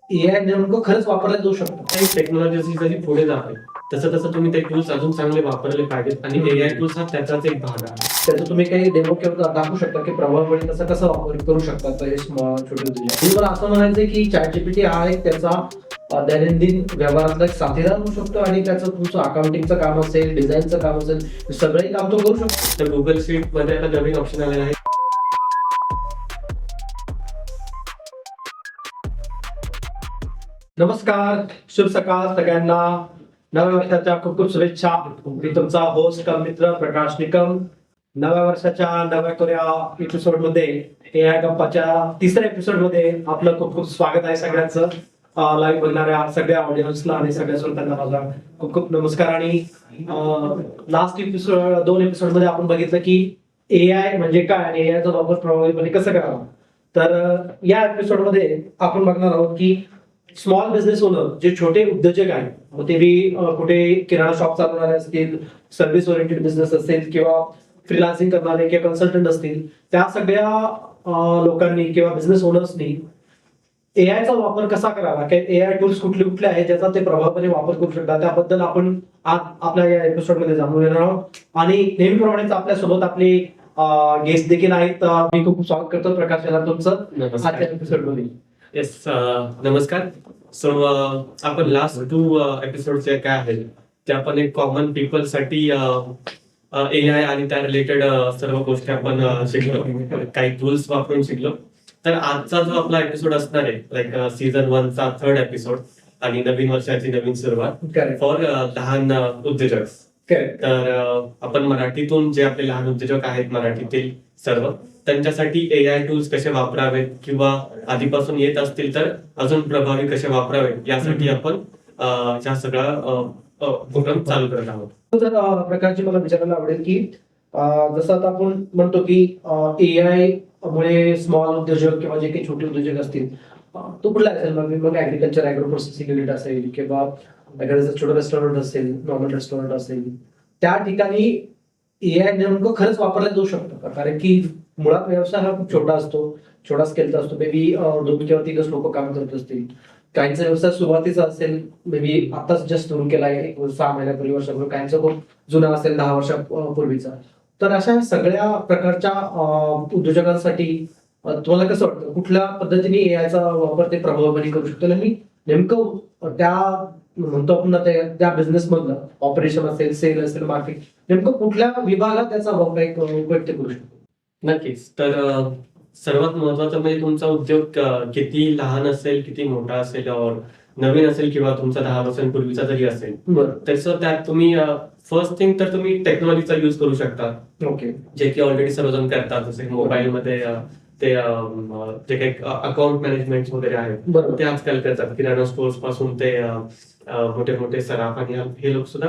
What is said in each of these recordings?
AI नेमकं खरंच वापरलं जाऊ शकतं. काही टेक्नॉलॉजी जशी पुढे जाते तसं तसं तुम्ही ते टूल्स अजून चांगले वापरले पाहिजेत आणि एआय टूल्स हा त्याचाच एक भाग आहे. त्याचं तुम्ही काही डेमो किंवा दाखवू शकता की प्रभावपणे कसं कसं वापर करू शकतात हे छोटे उद्योग. मला असं म्हणायचं की ChatGPT हा एक त्याचा दैनंदिन व्यवहारातला एक साथीदार होऊ शकतो आणि त्याचं तुमचं अकाउंटिंगचं काम असेल, डिझाईनचं काम असेल, सगळंही काम तो करू शकतो. तर गुगल शीट मध्ये आता नवीन ऑप्शन आलेला आहे. नमस्कार, शुभ सकाळ सगळ्यांना. नव्या वर्षाच्या खूप खूप शुभेच्छा. मी तुमचा होस्ट कम मित्र प्रकाश निकम. नव्या वर्षाच्या नव्या कोऱ्या एपिसोड मध्ये एआय गप्पाच्या तिसऱ्या एपिसोड मध्ये आपलं खूप खूप स्वागत आहे सगळ्यांचं. लाईव्ह बघणाऱ्या सगळ्या ऑडियन्सला आणि सगळ्या श्रोत्यांना माझा खूप खूप नमस्कार. आणि लास्ट एपिसोड 2 एपिसोड मध्ये आपण बघितलं की एआय म्हणजे काय आणि एआयचा वापर प्रभावीपणे कसं करावा. तर या एपिसोड मध्ये आपण बघणार आहोत की स्मॉल बिझनेस ओनर जे छोटे उद्योजक आहेत, मग ते बी कुठे किराणा शॉप चालवणारे असतील, सर्व्हिस ओरिएंटेड बिझनेस असेल किंवा फ्रीलान्सिंग करणारे किंवा कन्सल्टंट असतील, त्या सगळ्या लोकांनी किंवा बिझनेस ओनर्सनी एआयचा वापर कसा करावा, एआय टूल्स कुठले कुठले आहेत ज्याचा ते प्रभावीपणे वापर करू शकतात, त्याबद्दल आपण आज आपल्या या एपिसोड मध्ये जाणून घेणार आहोत. आणि नेहमीप्रमाणेच आपल्यासोबत आपले गेस्ट देखील आहेत. मी खूप स्वागत करतो प्रकाश यांना तुमचं आजच्या एपिसोड मध्ये. येस, नमस्कार. सो आपण लास्ट 2 एपिसोड जे काय आहेत ते आपण एक कॉमन पीपल साठी एआय आणि त्या रिलेटेड सर्व गोष्टी आपण शिकलो, काही टूल्स वापरून शिकलो. तर आजचा जो आपला एपिसोड असणार आहे लाईक सीझन 1 चा 3rd एपिसोड आणि नवीन वर्षाची नवीन सुरुवात फॉर लहान उद्योजक. तर आपण मराठीतून जे आपले लहान उद्योजक आहेत मराठीतील सर्व त्यांच्यासाठी एआय टूल्स कसे वापरावेत किंवा आधीपासून येत असतील तर अजून प्रभावी कसे वापरावेत यासाठी आपण ह्या सगळा उपक्रम चालू करत आहोत. तर प्रकारची मला विचारायला आवडेल की जसं आता आपण म्हणतो की एआय मुळे स्मॉल उद्योजक किंवा जे काही छोटे उद्योजक असतील, तो कुठला असेल, मग ऍग्रिकल्चर ऍग्रो प्रोसेसिंग युनिट असेल किंवा एखाद्याचं छोटं रेस्टॉरंट असेल, नॉर्मल रेस्टॉरंट असेल, त्या ठिकाणी एआय नेमकं खरंच वापरलं जाऊ शकतं का? कारण की मुळात व्यवसाय हा खूप छोटा असतो, छोटा स्केलचा असतो. मे बी 2 किंवा 3 लोक काम करत असतील. काहींचा व्यवसाय सुरुवातीचा असेल, मे बी आताच जस्ट सुरू केलाय 6 महिन्यापूर्वी, वर्षापूर्वी. काहींचा खूप जुना असेल, 10 वर्षापूर्वीचा. तर अशा सगळ्या प्रकारच्या उद्योजकांसाठी तुम्हाला कसं वाटतं कुठल्या पद्धतीने एआयचा वापर ते प्रभावीपणे करू शकतो आणि नेमकं त्या म्हणतो आपण त्या बिझनेस मधलं ऑपरेशन असेल, सेल असेल, मार्केट, नेमकं कुठल्या विभागात त्याचा वापर उपयुक्त करू शकतो? नक्कीच. तर सर्वात महत्वाचं म्हणजे तुमचा उद्योग किती लहान असेल, किती मोठा असेल, नवीन असेल किंवा तुमचा 10 वर्षांपूर्वीचा जरी असेल, तर त्यात तुम्ही फर्स्ट थिंग तर तुम्ही टेक्नॉलॉजीचा युज करू शकता. ओके. जे की ऑलरेडी सर्वजण करतात. जसे मोबाईलमध्ये ते जे काही अकाउंट मॅनेजमेंट वगैरे आहेत ते आजकाल करतात. किराणा स्टोर्स पासून ते मोठे मोठे सराफ आणि हे लोक सुद्धा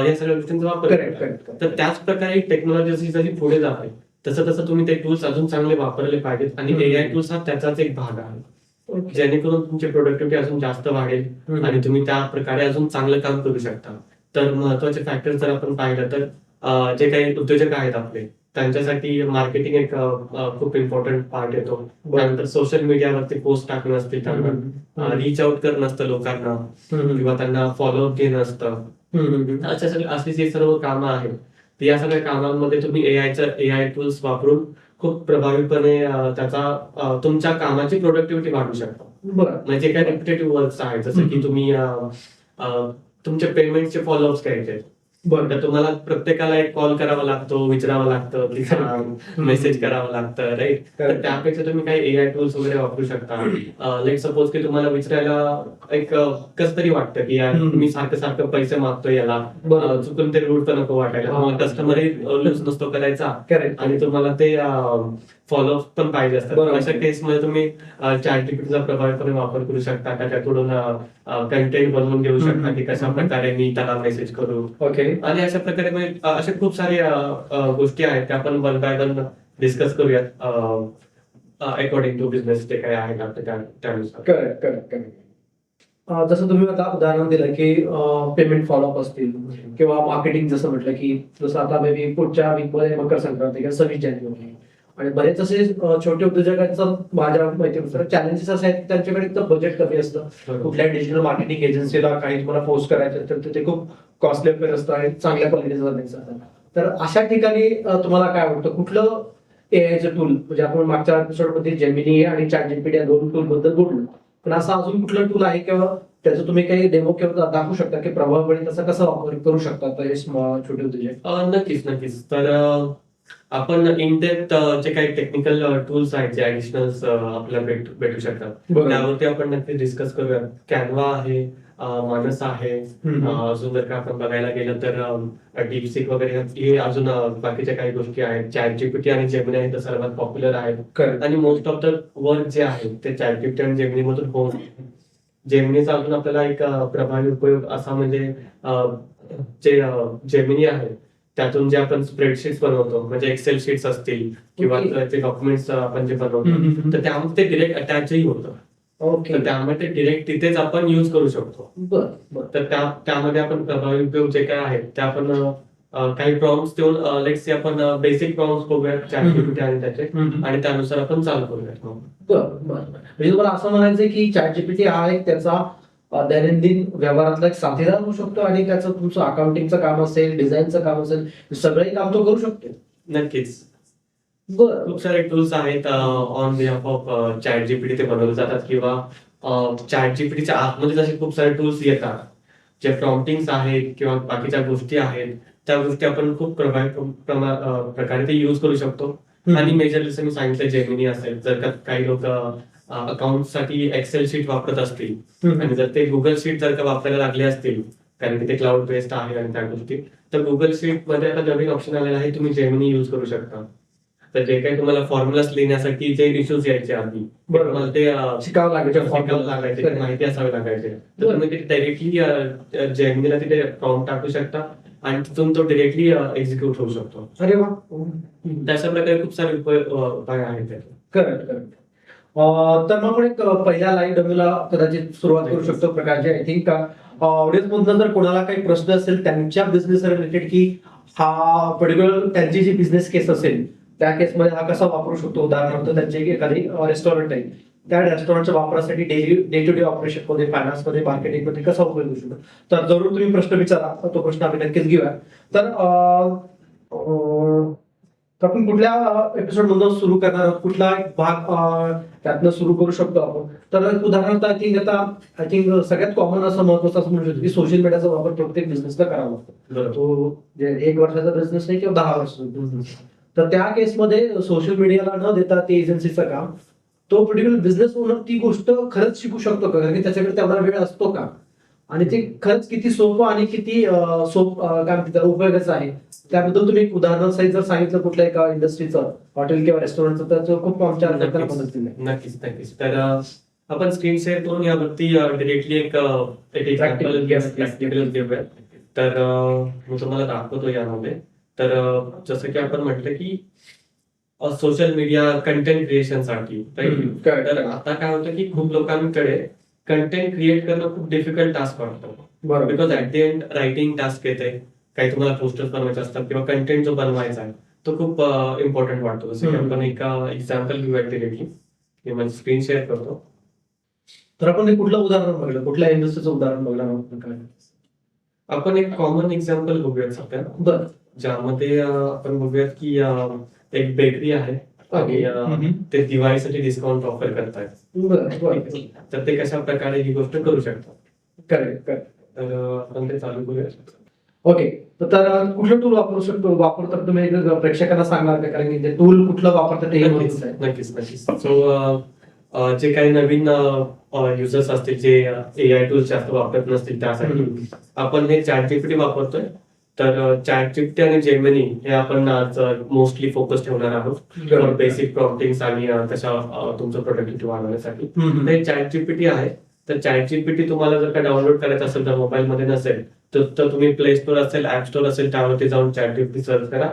या सगळ्या गोष्टींचा वापर करतात. तर त्याच प्रकारे टेक्नॉलॉजी जशी पुढे जाते तसं तसं तुम्ही ते टूल्स अजून चांगले वापरले पाहिजेत आणि एआय टूल्स हा त्याचाच एक भाग आहे, जेणेकरून तुमची प्रोडक्टिव्हिटी अजून जास्त वाढेल आणि तुम्ही त्या प्रकारे अजून चांगलं काम करू शकता. तर महत्वाचे फॅक्टर जर आपण पाहिलं तर जे काही उद्योजक आहेत आपले त्यांच्यासाठी मार्केटिंग एक खूप इम्पॉर्टंट पार्ट येतो. त्यानंतर सोशल मीडियावरती पोस्ट टाकणं असतील, त्यांना रीच आउट करणं असतं लोकांना किंवा त्यांना फॉलोअप घेणं असतं. अशी जी सर्व कामं आहेत या सगळ्या कामांमध्ये तुम्ही एआय टूल्स वापरून खूप प्रभावीपणे त्याचा तुमच्या कामाची प्रोडक्टिव्हिटी वाढवू शकता. म्हणजे काय रिपिटेटिव्ह वर्क्स आहेत, जसं की तुम्ही तुमच्या पेमेंटचे फॉलोअप्स घ्यायचे, तर तुम्हाला प्रत्येकाला एक कॉल करावा लागतो, विचारावं लागतं, मेसेज करावं लागतं, राईट. तर त्यापेक्षा तुम्ही काही एआय टूल्स वगैरे वापरू शकता. लाईक सपोज की तुम्हाला विचारायला एक कसं तरी वाटतं की यार मी सारखं सारखं पैसे मागतोय याला, चुकून ते रूट तर नको वाटायला, कस्टमरही लूज नसतो करायचा आणि तुम्हाला ते फॉलोअप पण पाहिजे असतात. अशा केसमध्ये तुम्ही ChatGPTचा प्रभावीपणे वापर करू शकता. त्याच्याकडून कंटेंट बनवून घेऊ शकता की कशा प्रकारे मी त्याला मेसेज करू. आणि अशा प्रकारे अशा खूप साऱ्या गोष्टी आहेत त्या आपण 1 by 1 डिस्कस करूयात अकॉर्डिंग टू बिझनेस जे काय आहे त्यानुसार. करेक्ट. जसं तुम्ही आता उदाहरण दिलं की पेमेंट फॉलोअप असतील किंवा मार्केटिंग, जसं म्हटलं की जसं आता मे बी पुढच्या वीकमध्ये मकर संक्रांती किंवा 26 जानेवारी, आणि बरेच असे छोटे उद्योजकांचं माझ्या माहितीनुसार चॅलेंजेस असे आहेत की त्यांच्याकडे तर बजेट कमी असतं. बरोबर. कुठल्या डिजिटल मार्केटिंग एजन्सीला काही तुम्हाला पोस्ट करायचं असेल तर ते खूप कॉस्टली अफेअर असतं आणि चांगल्या क्वालिटीचं असतं. तर अशा ठिकाणी तुम्हाला काय वाटतं कुठलं एआयचं टूल, म्हणजे आपण मागच्या एपिसोडमध्ये जेमिनी आणि चॅट जीपीटी या दोन टूल बद्दल बोललो, पण असं अजून कुठलं टूल आहे किंवा त्याचं तुम्ही काही डेमो किंवा दाखवू शकता की प्रभावपणे तसा कसा वापर करू शकता आता हे छोटे उद्योजक? नक्कीच नक्कीच. तर आपण इन डेप्थ जे काही टेक्निकल टूल्स आहेत जे ऍडिशनल आपल्याला भेटू शकतात बरोबर. त्यावरती आपण नक्की डिस्कस करूया. कॅनवा आहे, मानस आहे, अजून जर का आपण बघायला गेलं तर डीपसीक वगैरे हे अजून बाकीच्या काही गोष्टी आहेत. चॅट जीपीटी आणि जेमिनी आहे तर सर्वात पॉप्युलर आहेत. Correct. आणि मोस्ट ऑफ द वर्क जे आहे ते चॅट जीपीटी आणि जेमिनी मधून होऊन जेमिनीचा अजून आपल्याला एक प्रभावी उपयोग असा म्हणजे जे जेमिनी आहे त्यातून जे आपण स्प्रेडशीट्स बनवतो म्हणजे एक्सेल शीट्स असतील किंवा Okay. ते डॉक्युमेंट्स आपण जे बनवतो तर त्यामध्ये ते डिरेक्ट अटॅचही होतं. ओके. तर त्यामुळे ते डिरेक्ट तिथेच आपण युज करू शकतो. बर बर. तर त्यामध्ये आपण प्रभावी उपयोग जे काय आहेत ते आपण काही प्रॉम्प्ट्स देऊन लेट्स आपण बेसिक प्रॉम्प्ट्स बघूया चॅट जीपीटी आणि त्याचे आणि त्यानुसार आपण चालू करूयात. बर बर. म्हणजे तुम्हाला असं म्हणायचं की चॅट जीपीटी हा एक त्याचा दैनंदिन व्यवहारातला एक साथीदार होऊ शकतो आणि त्याचं तुमचं अकाउंटिंगचं काम असेल, डिझाईनचं काम असेल, सगळंही काम तो करू शकतो. नक्कीच. बर. खूप सारे टूल्स आहेत on behalf of chat GPT ते बनवले जातात किंवा चॅट जीपीटीच्या आतमध्ये जसे खूप सारे टूल्स येतात जे प्रॉम्प्टिंग्स आहेत किंवा बाकीच्या गोष्टी आहेत त्या गोष्टी आपण खूप प्रभावी प्रकारे ते युज करू शकतो. आणि मेजर जसं मी सांगितलं जेमिनी असेल, जर का काही लोक अकाउंट साठी एक्सेल शीट वापरत असतील आणि जर ते गुगल शीट जर का वापरायला लागले असतील कारण की ते क्लाउड बेस्ड आहे आणि त्या गोष्टी, तर गुगल शीट मध्ये आता नवीन ऑप्शन आलेला आहे, तुम्ही जेमिनी युज करू शकता. तर जे काही तुम्हाला फॉर्म्युलास लिहिण्यासाठी जे इश्यूज यायचे आधी बरोबर. तुम्हाला ते शिकावं लागेल. शिकावं लागायचे, ते माहिती असावी लागायचे, तर तुम्ही ते डायरेक्टली जेमिनीला तिथे प्रॉम्प्ट टाकू शकता आणि तिथून तो डिरेक्टली एक्झिक्यूट होऊ शकतो. अरे वा. तशा प्रकारे खूप सारे उपाय आहेत त्याचे. Correct correct. तर मग आपण एक पहिल्या लाईव्ह डेमोला कदाचित सुरुवात करू शकतो प्रकारचे. आय थिंक ऑडियन्स मधून जर कोणाला काही प्रश्न असेल त्यांच्या बिझनेस रिलेटेड की हा पर्टिक्युलर त्यांची जी बिझनेस केस असेल त्या केसमध्ये हा कसा वापरू शकतो, उदाहरणार्थ त्यांची एखादी रेस्टॉरंट आहे त्या रेस्टॉरंटच्या वापरासाठी डे टू डे ऑपरेशन मध्ये, फायनान्स मध्ये, मार्केटिंग मध्ये कसा उपयोग होऊ शकतो, तर जरूर तुम्ही प्रश्न विचारा. तो प्रश्न आम्ही नक्कीच घेऊया. तर आपण कुठल्या एपिसोड मधून सुरू करणार आहोत, कुठला एक भाग त्यातनं सुरू करू शकतो आपण? तर उदाहरणार्थ आय थिंक सगळ्यात कॉमन असं महत्वाचं असं म्हणू शकतो की सोशल मीडियाचा वापर प्रत्येक बिझनेसला करावा लागतो. बरोबर. तो जे 1 वर्षाचा बिझनेस नाही किंवा 10 वर्षाचा बिझनेस, तर त्या केसमध्ये सोशल मीडियाला न देता ते एजन्सीचं काम, तो पर्टिक्युलर बिझनेस ओनर ती गोष्ट खरंच शिकू शकतो का, कारण की त्याच्याकडे तेवढा वेळ असतो का, आणि ते खरंच किती सोपं आणि किती काय म्हणतात उपयोगाचं आहे, त्याबद्दल तुम्ही एक उदाहरणासहित जर सांगितलं कुठल्या एका इंडस्ट्रीचं, हॉटेल किंवा रेस्टॉरंटचं, तर खूप आमच्या लोकांना मदत केली. नक्कीच नक्कीच. तर आपण स्क्रीन शेअर करून यावरती डिरेक्टली एक Practical, yes, प्रॅक्टिकल घेऊया. तर मी तुम्हाला दाखवतो यामध्ये. तर जसं की आपण म्हटलं की सोशल मीडिया कंटेंट क्रिएशनसाठी, तर आता काय होतं की खूप लोकांकडे कंटेंट क्रिएट करणं खूप डिफिकल्ट टास्क वाटतं. बरोबर. Because at the end writing task येते, काही तुम्हाला पोस्टर्स बनवायचे असतात किंवा कंटेंट जो बनवायचा आहे तो खूप इम्पॉर्टंट वाटतो. जसं की आपण एक एक्झाम्पल घेऊया डिरेक्टली. मी माझी स्क्रीन शेअर करतो. तर आपण एक कुठलं उदाहरण बघलं, कुठल्या इंडस्ट्रीचं उदाहरण बघणार आहोत? आपण एक कॉमन एक्झाम्पल बघूयात सध्या, बरं. ज्यामध्ये आपण बघूयात की एक बेकरी आहे आणि ते दिवाळीसाठी डिस्काउंट ऑफर करतायत. बरं. तर ते कशा प्रकारे ही गोष्ट करू शकतात. Correct correct. तर आपण ते चालू करूया. ओके. तर कुठलं टूल वापरू शकतो, वापरतात तुम्ही प्रेक्षकांना सांगणार का, कारण की ते टूल कुठलं वापरतात हे महत्त्वाचं आहे. नक्कीच नक्कीच. सो जे काही नवीन युजर्स असतील जे एआय टूल्स जास्त वापरत नसतील त्यासाठी आपण हे चॅट जीपीटी वापरतोय. तर चॅट जीपीटी आणि जेमिनी हे आपण आज मोस्टली फोकस ठेवणार आहोत बेसिक प्रॉम्प्टिंग्स आणि तशा तुमचं प्रोडक्टिव्हिटी वाढवण्यासाठी. हे चॅट जीपीटी आहे. तर चॅट जीपीटी तुम्हाला जर का डाउनलोड करायचं असेल तर मोबाईल मध्ये नसेल तर तुम्ही प्ले स्टोर असेल, ऍप स्टोर असेल, त्यावरती जाऊन चॅट जीपीटी सर्च करा.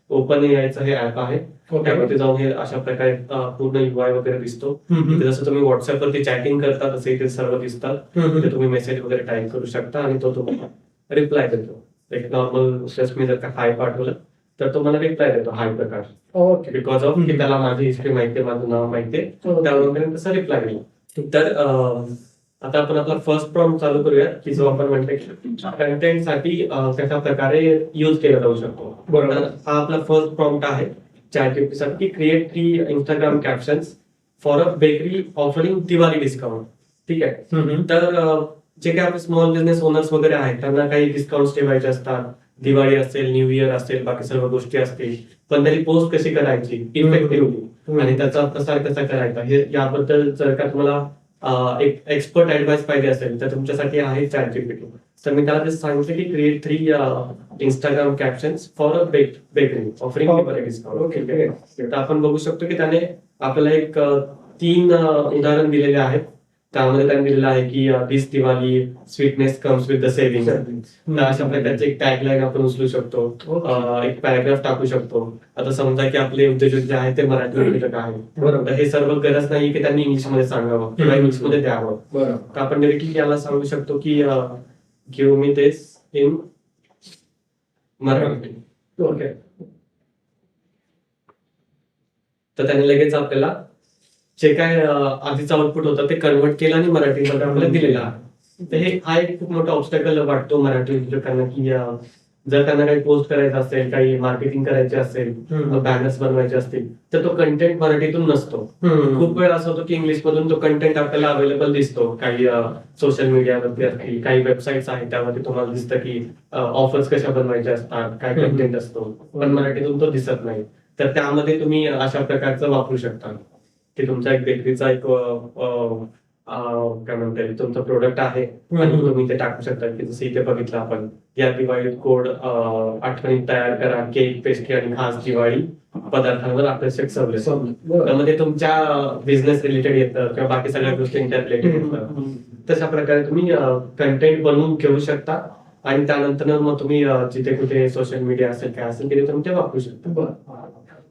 ओपन एआयचं हे ऍप आहे. त्यावरती जाऊन हे अशा प्रकारे पूर्ण युआय वगैरे दिसतो. जसं तुम्ही व्हॉट्सअप वरती चॅटिंग करता तसे इथे सर्व दिसतात. तिथे तुम्ही मेसेज वगैरे टाईप करू शकता आणि तो तुम्हाला रिप्लाय देतो. एक नॉर्मल जस्ट मी जर का हाय पाठवलं तर तो मला रिप्लाय देतो हाय प्रकाश, ओके. बिकॉज ऑफ की त्याला माझी हिस्ट्री माहितीये, माझं नाव माहितीये, त्यामुळे तसा रिप्लाय दिला. तर आता आपण आपला फर्स्ट प्रॉम्प्ट चालू करूया, की जो आपण म्हणतो की कंटेंट साठी कशा प्रकारे युज केला जाऊ शकतो. बरोबर. तर हा आपला फर्स्ट प्रॉम्प्ट आहे ChatGPT साठी, create 3 Instagram captions for a bakery offering Diwali discount. ठीक आहे. तर जे काही आपले स्मॉल बिझनेस ओनर्स वगैरे आहेत त्यांना काही डिस्काउंट ठेवायचे असतात, दिवाळी असेल, न्यू इयर असेल, बाकी सर्व गोष्टी असतील, पण त्याची पोस्ट कशी करायची इफेक्टिव्हली आणि त्याचा प्रसार कसा करायचा हे याबद्दल जर का तुम्हाला एक एक्सपर्ट ऍडवाइस पाहिजे असेल तर तुमच्यासाठी आहे ChatGPT. तर मी त्याला ते सांगितलं की create 3 Instagram captions for a bakery offering Diwali discount. तर आपण बघू शकतो की त्याने आपल्याला एक 3 उदाहरण दिलेले आहेत. त्यामध्ये त्यांनी दिलेलं आहे की this Diwali sweetness comes with the saving. तर अशा प्रकारचे एक टॅगलाईन आपण उचलू शकतो, एक पॅराग्राफ टाकू शकतो. आता समजा की आपले उद्योजक जे आहेत ते मराठी उद्योजक आहेत, तर हे सर्व गरज नाही की त्यांनी इंग्लिश मध्ये सांगावं किंवा इंग्लिश मध्ये द्यावं. तर आपण डायरेक्टली याला सांगू शकतो की give me this in Marathi. Okay. तर त्याने लगेच आपल्याला जे काय आधीचा आउटपुट होता ते कन्वर्ट केलं आणि मराठीमध्ये आपल्याला दिलेला आहे. तर हा एक खूप मोठा ऑब्स्टॅकल वाटतो मराठी उद्योजकांना की जर त्यांना काही पोस्ट करायचं असेल, काही मार्केटिंग करायचे असेल, बॅनर्स बनवायचे असतील, तर तो कंटेंट मराठीतून नसतो. खूप वेळ असं होतो की इंग्लिश मधून तो कंटेंट आपल्याला अवेलेबल दिसतो. काही सोशल मीडियावरती असतील, काही वेबसाईट्स आहेत त्यामध्ये तुम्हाला दिसतं की ऑफर्स कशा बनवायच्या असतात, काय कंटेंट असतो, पण मराठीतून तो दिसत नाही. तर त्यामध्ये तुम्ही अशा प्रकारचं वापरू शकता की तुमचा एक बेकरीचा एक काय म्हणता येईल तुमचं प्रोडक्ट आहे आणि तुम्ही ते टाकू शकता की जसं इथे बघितलं आपण, या दिवाळीत कोड आठवणी तयार करा, केक, पेस्ट्री आणि खास दिवाळी पदार्थांवर आकर्षक सवलत. त्यामध्ये तुमच्या बिझनेस रिलेटेड येतं किंवा बाकी सगळ्या गोष्टींच्या रिलेटेड येतं. तशा प्रकारे तुम्ही कंटेंट बनवून घेऊ शकता आणि त्यानंतर मग तुम्ही जिथे कुठे सोशल मीडिया असेल काय असेल तिथे तुम्ही ते वापरू शकता.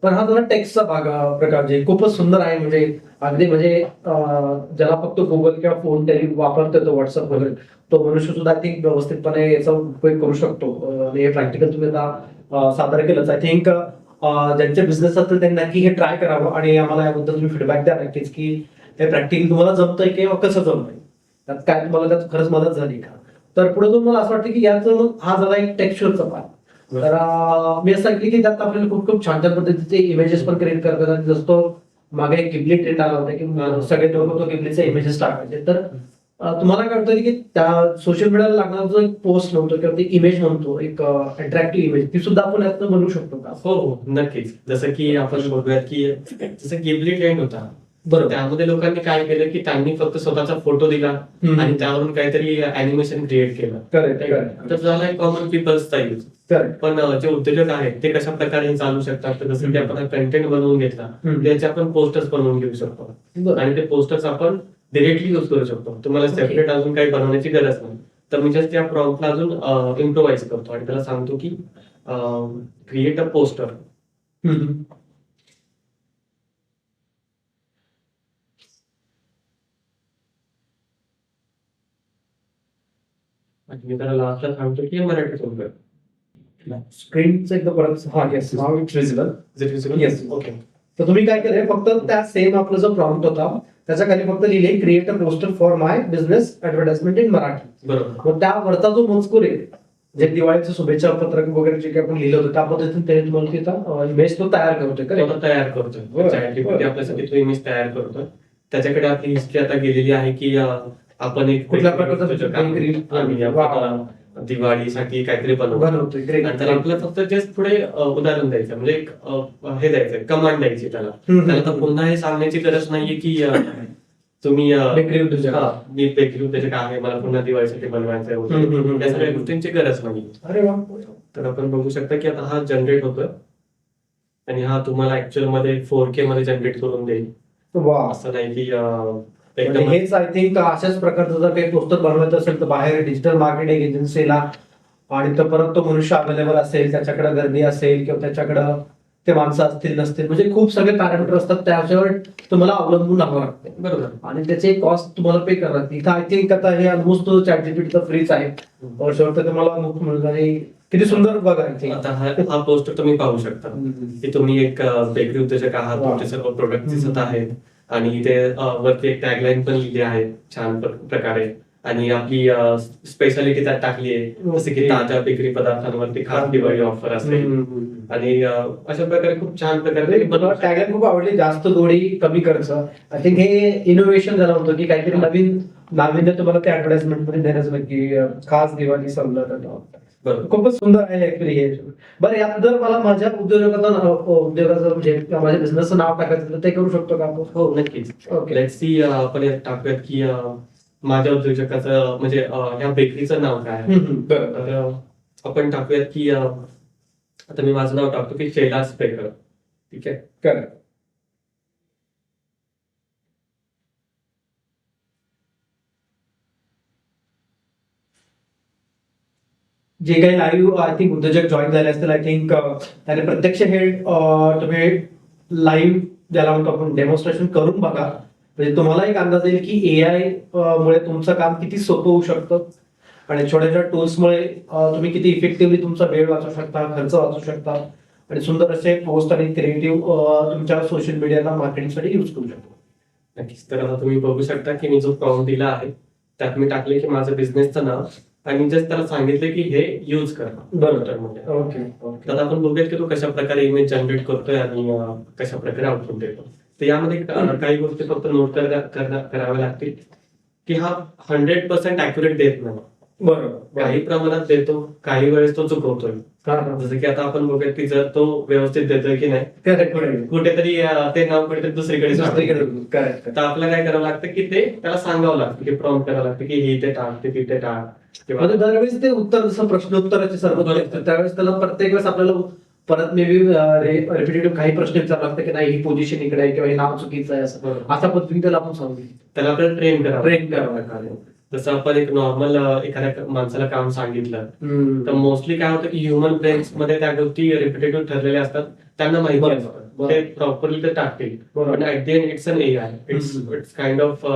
पण हा जरा टेक्स्टचा भाग प्रकार जे खूपच सुंदर आहे, म्हणजे अगदी म्हणजे ज्याला फक्त गुगल किंवा फोन तरी वापरतो तो व्हॉट्सअप वगैरे तो मनुष्य सुद्धा आय थिंक व्यवस्थितपणे याचा उपयोग करू शकतो. आणि हे प्रॅक्टिकल तुम्ही आता सादर केलंच. आय थिंक ज्यांचे बिझनेस असतील त्यांनी नक्की हे ट्राय करावं आणि आम्हाला याबद्दल तुम्ही फीडबॅक द्या नक्कीच की हे प्रॅक्टिकल तुम्हाला जमतंय किंवा कसं जमतंय, त्यात काय तुम्हाला त्यात खरंच मदत झाली का. तर पुढे जाऊन मला असं वाटतं की याचं हा जरा एक टेक्स्चरचा भाग. तर मी असं ऐकलं की त्यात आपल्याला खूप खूप छान छान पद्धतीचे इमेजेस पण क्रिएट करतात. आणि जसं तो मागे एक गिबली ट्रेंड आला होता की सगळे लोक तो गिबलीचे इमेजेस टाकायचे. तर तुम्हाला काय वाटतं की त्या सोशल मीडियाला लागणारा जो एक पोस्ट म्हणतो किंवा ते इमेज म्हणतो, एक अट्रॅक्टिव्ह इमेज, ती सुद्धा आपण यातनं बनवू शकतो का? हो हो नक्कीच. जसं की आपण बघूयात की जसं गिबली ट्रेंड होता, बरोबर, त्यामध्ये लोकांनी काय केलं की त्यांनी फक्त स्वतःचा फोटो दिला आणि त्यावरून काहीतरी अॅनिमेशन क्रिएट केलं. तर झाला एक कॉमन पीपल्सचा यूज. पण जे उद्योजक आहेत ते कशा प्रकारे चालू शकतात, तर जसं की आपण कंटेंट बनवून घेतला त्याचे आपण पोस्टर्स बनवून घेऊ शकतो आणि ते पोस्टर्स आपण डिरेक्टली युज करू शकतो. तुम्हाला सेपरेट अजून काही बनवण्याची गरज नाही. तर मी जस्ट या प्रॉम्प्टला अजून इम्प्रोवाइज करतो आणि त्याला सांगतो की क्रिएट अ पोस्टर. आणि मी त्याला लास्टला सांगतो की मराठीतून कर. स्क्रीनचं एकदा परत, हा yes, now it's visible. Yes, okay. तर तुम्ही काय केलंय, फक्त त्या सेम आपला जो प्रॉम्प्ट होता त्याच्या खाली फक्त लिहिले create a poster for my business advertisement in Marathi. बरोबर. मग त्यावरचा जो मजकूर आहे, जे दिवाळीचं शुभेच्छा पत्रक वगैरे जे काही आपण लिहिलं होतं त्या पद्धतीने त्याने तुम्हाला तिथं इमेज तो तयार करतोय का? तयार करतोय. ChatGPT आपल्यासाठी तो इमेज तयार करतोय. त्याच्याकडे आपली हिस्ट्री आता गेलेली आहे की आपण एक कुठल्या प्रकारचा दिवाळीसाठी काहीतरी बनवतोय आणि त्याला आपल्याला फक्त जस्ट पुढे उदाहरण द्यायचं, म्हणजे एक हे द्यायचं, कमांड द्यायची त्याला. त्याला तर पुन्हा हे सांगण्याची गरज नाहीये की तुम्ही बेकरी उद्योजक, मी बेकरी उद्योजक आहे, मला पुन्हा दिवाळीसाठी बनवायचं आहे, या सगळ्या गोष्टींची गरज नाही. अरे वा. तर आपण बघू शकता की आता हा जनरेट होतोय आणि हा तुम्हाला ऍक्च्युअल मध्ये 4K मध्ये जनरेट करून देईल. वा. असं नाही की हेच आय थिंक अशाच प्रकारचं जर काही पोस्टर बनवायचं असेल तर बाहेर डिजिटल मार्केटिंग एजन्सीला आणि तर परत तो मनुष्य अवेलेबल असेल, त्याच्याकडे गर्दी असेल किंवा त्याच्याकडे ते माणसं असतील नसतील, म्हणजे खूप सगळे पॅरामीटर असतात त्याच्यावर तुम्हाला अवलंबून राहावं लागते. बरोबर. आणि त्याचे कॉस्ट तुम्हाला पे करावं लागते. इथं आय थिंक आता हे ऑलमोस्ट ChatGPT फ्रीच आहे, वर्षावर तुम्हाला मुक्त मिळून आणि किती सुंदर बघा इथे. आता हा पोस्टर तुम्ही पाहू शकता की तुम्ही एक बेकरी उद्योजक आहात, वा. तुमचे सर्व प्रोडक्ट दिसत आहेत आणि इथे वरती एक टॅगलाईन पण लिहिली आहे छान प्रकारे आणि आपली स्पेशालिटी त्यात टाकली आहे जसे की Okay. ताज्या बेकरी पदार्थांवरती खास दिवाळी ऑफर असेल आणि अशा प्रकारे खूप छान प्रकारे टॅगलाईन खूप आवडली, जास्त गोडी कमी खर्च. आय थिंक हे इनोव्हेशन झालं होतं की काहीतरी नवीन नाविन्य तुम्हाला त्या ऍडव्हर्टाइजमेंट मध्ये देण्याचं की खास दिवाळी सवलत. बरोबर. खूपच सुंदर आहे ऍक्च्युली हे. बरं, यात जर मला माझ्या उद्योगाचं म्हणजे माझ्या बिझनेसचं नाव टाकायचं तर ते करू शकतो का आपण? हो नक्कीच. ओके. लेट्स सी आपण यात टाकूयात की माझ्या उद्योजकाचं म्हणजे ह्या बेकरीचं नाव काय आहे. बरं. तर आपण टाकूयात की आता मी माझं नाव टाकतो की शैलास बेकर. ठीक आहे. करेक्ट. जे काही लाईव्ह आय थिंक उद्योजक जॉईन झाले असतील, आय थिंक त्याने प्रत्यक्ष हे तुम्ही लाईव्ह ज्याला म्हणतो आपण डेमॉन्स्ट्रेशन करून बघा, म्हणजे तुम्हाला एक अंदाज येईल की एआय मुळे तुमचं काम किती सोपं होऊ शकतं आणि छोट्या छोट्या टूल्समुळे तुम्ही किती इफेक्टिव्हली तुमचा वेळ वाचवू शकता, खर्च वाचवू शकता आणि सुंदर असे पोस्ट आणि क्रिएटिव्ह तुमच्या सोशल मीडियाला मार्केटिंगसाठी यूज करू शकतो. नक्कीच. तर आता तुम्ही बघू शकता की मी जो प्रॉम्प्ट दिला आहे त्यात मी टाकले की माझं बिझनेसचं नाव आणि जस्ट त्याला सांगितले की हे यूज करा. बरोबर. ओके. तर आपण बघूयात की तो कशा प्रकारे इमेज जनरेट करतोय आणि कशा प्रकारे आउटपुट देतो. तर यामध्ये काही गोष्टी फक्त नोट कराव्या लागतील की हा 100% ऍक्युरेट देत नाही. बरोबर. काही प्रमाणात देतो, काही वेळेस तो चुकवतोय. जसं की आता आपण बघूयात की जर तो व्यवस्थित देतोय की नाही, कुठेतरी ते नाव कुठेतरी दुसरीकडे करेक्ट. तर आपल्याला काय करावं लागतं की ते त्याला सांगावं लागतं की प्रॉम्प्ट करावं लागतं की हे इथे टाक, ते तिथे टाक किंवा म्हणजे दरवेळेस ते उत्तर जसं प्रश्नोत्तराचे सर्व बरोबर. त्यावेळेस त्याला प्रत्येक वेळेस आपल्याला परत मे बी रिपिटेटिव्ह काही प्रश्न विचारावं लागतं की नाही ही पोझिशन इकडे आहे किंवा हे नाव चुकीचं आहे असं बरोबर. अशा पद्धतीने त्याला आपण सांगू. त्याला आपल्याला ट्रेन Train करावं लागतं. जसं आपण एक नॉर्मल एखाद्या माणसाला काम सांगितलं तर मोस्टली काय होतं की ह्युमन ब्रेन्स मध्ये त्या गोष्टी रिपिटेटिव्ह ठरलेल्या असतात, त्यांना माहिती बरोबर. असतं, ते प्रॉपरली ते टाकतील. बरोबर. पण at the end it's an AI, it's kind of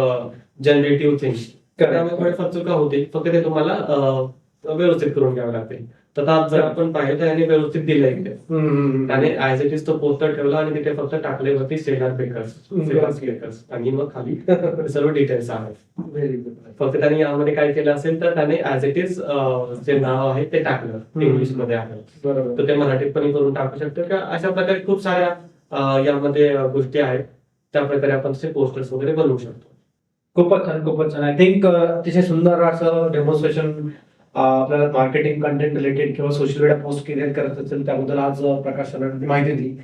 generative thing. त्यामुळे थोडीफार चुका होतील, फक्त ते तुम्हाला व्यवस्थित करून घ्यावं लागतील. तर आता जर आपण पाहिलं तर याने व्यवस्थित दिलं इकडे त्याने ऍज इट इज तो पोस्टर ठेवला आणि तिथे फक्त टाकल्यावरती सेलर बेकर्स आणि मग खाली सर्व डिटेल्स आहेत. Very good. फक्त त्यांनी यामध्ये काय केलं असेल तर त्याने ऍज इट इज जे नाव आहे ते टाकलं इंग्लिश मध्ये आहे. बरोबर. तर ते मराठीत पण करून टाकू शकतो का अशा प्रकारे खूप साऱ्या यामध्ये गोष्टी आहेत, त्या प्रकारे आपण तसे पोस्टर्स वगैरे बनवू शकतो. खूपच छान, खूपच छान. आय थिंक अतिशय सुंदर असं डेमॉन्स्ट्रेशन आपल्याला मार्केटिंग कंटेंट रिलेटेड किंवा सोशल मीडिया पोस्ट क्रिएट करत असेल त्याबद्दल आज प्रकाश सरांनी माहिती दिली.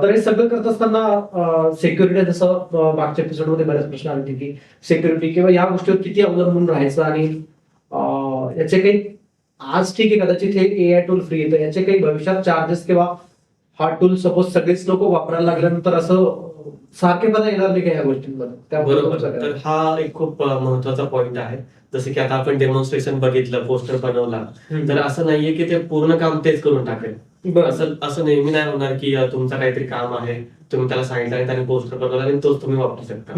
तर हे सगळं करत असताना सिक्युरिटी जसं मागच्या एपिसोड मध्ये बरेच प्रश्न आले की सिक्युरिटी किंवा या गोष्टीवर किती अवलंबून राहायचं आणि याचे काही आज ठीक आहे कदाचित हे एआय टूल फ्री येतं, याचे काही भविष्यात चार्जेस किंवा हा टूल सपोज सगळेच लोक वापरायला लागल्यानंतर असं सारखेपणा येणार नाही का या गोष्टींमध्ये? बरोबर. तर हा एक खूप महत्वाचा पॉइंट आहे. जसं की आता आपण डेमॉन्स्ट्रेशन बघितलं, पोस्टर बनवला, तर असं नाहीये की ते पूर्ण काम तेच करून टाकेल. असं नेहमी नाही होणार की तुमचं काहीतरी काम आहे, तुम्ही त्याला सांगितलं आणि त्याने पोस्टर बनवला आणि तोच तुम्ही वापरू शकता.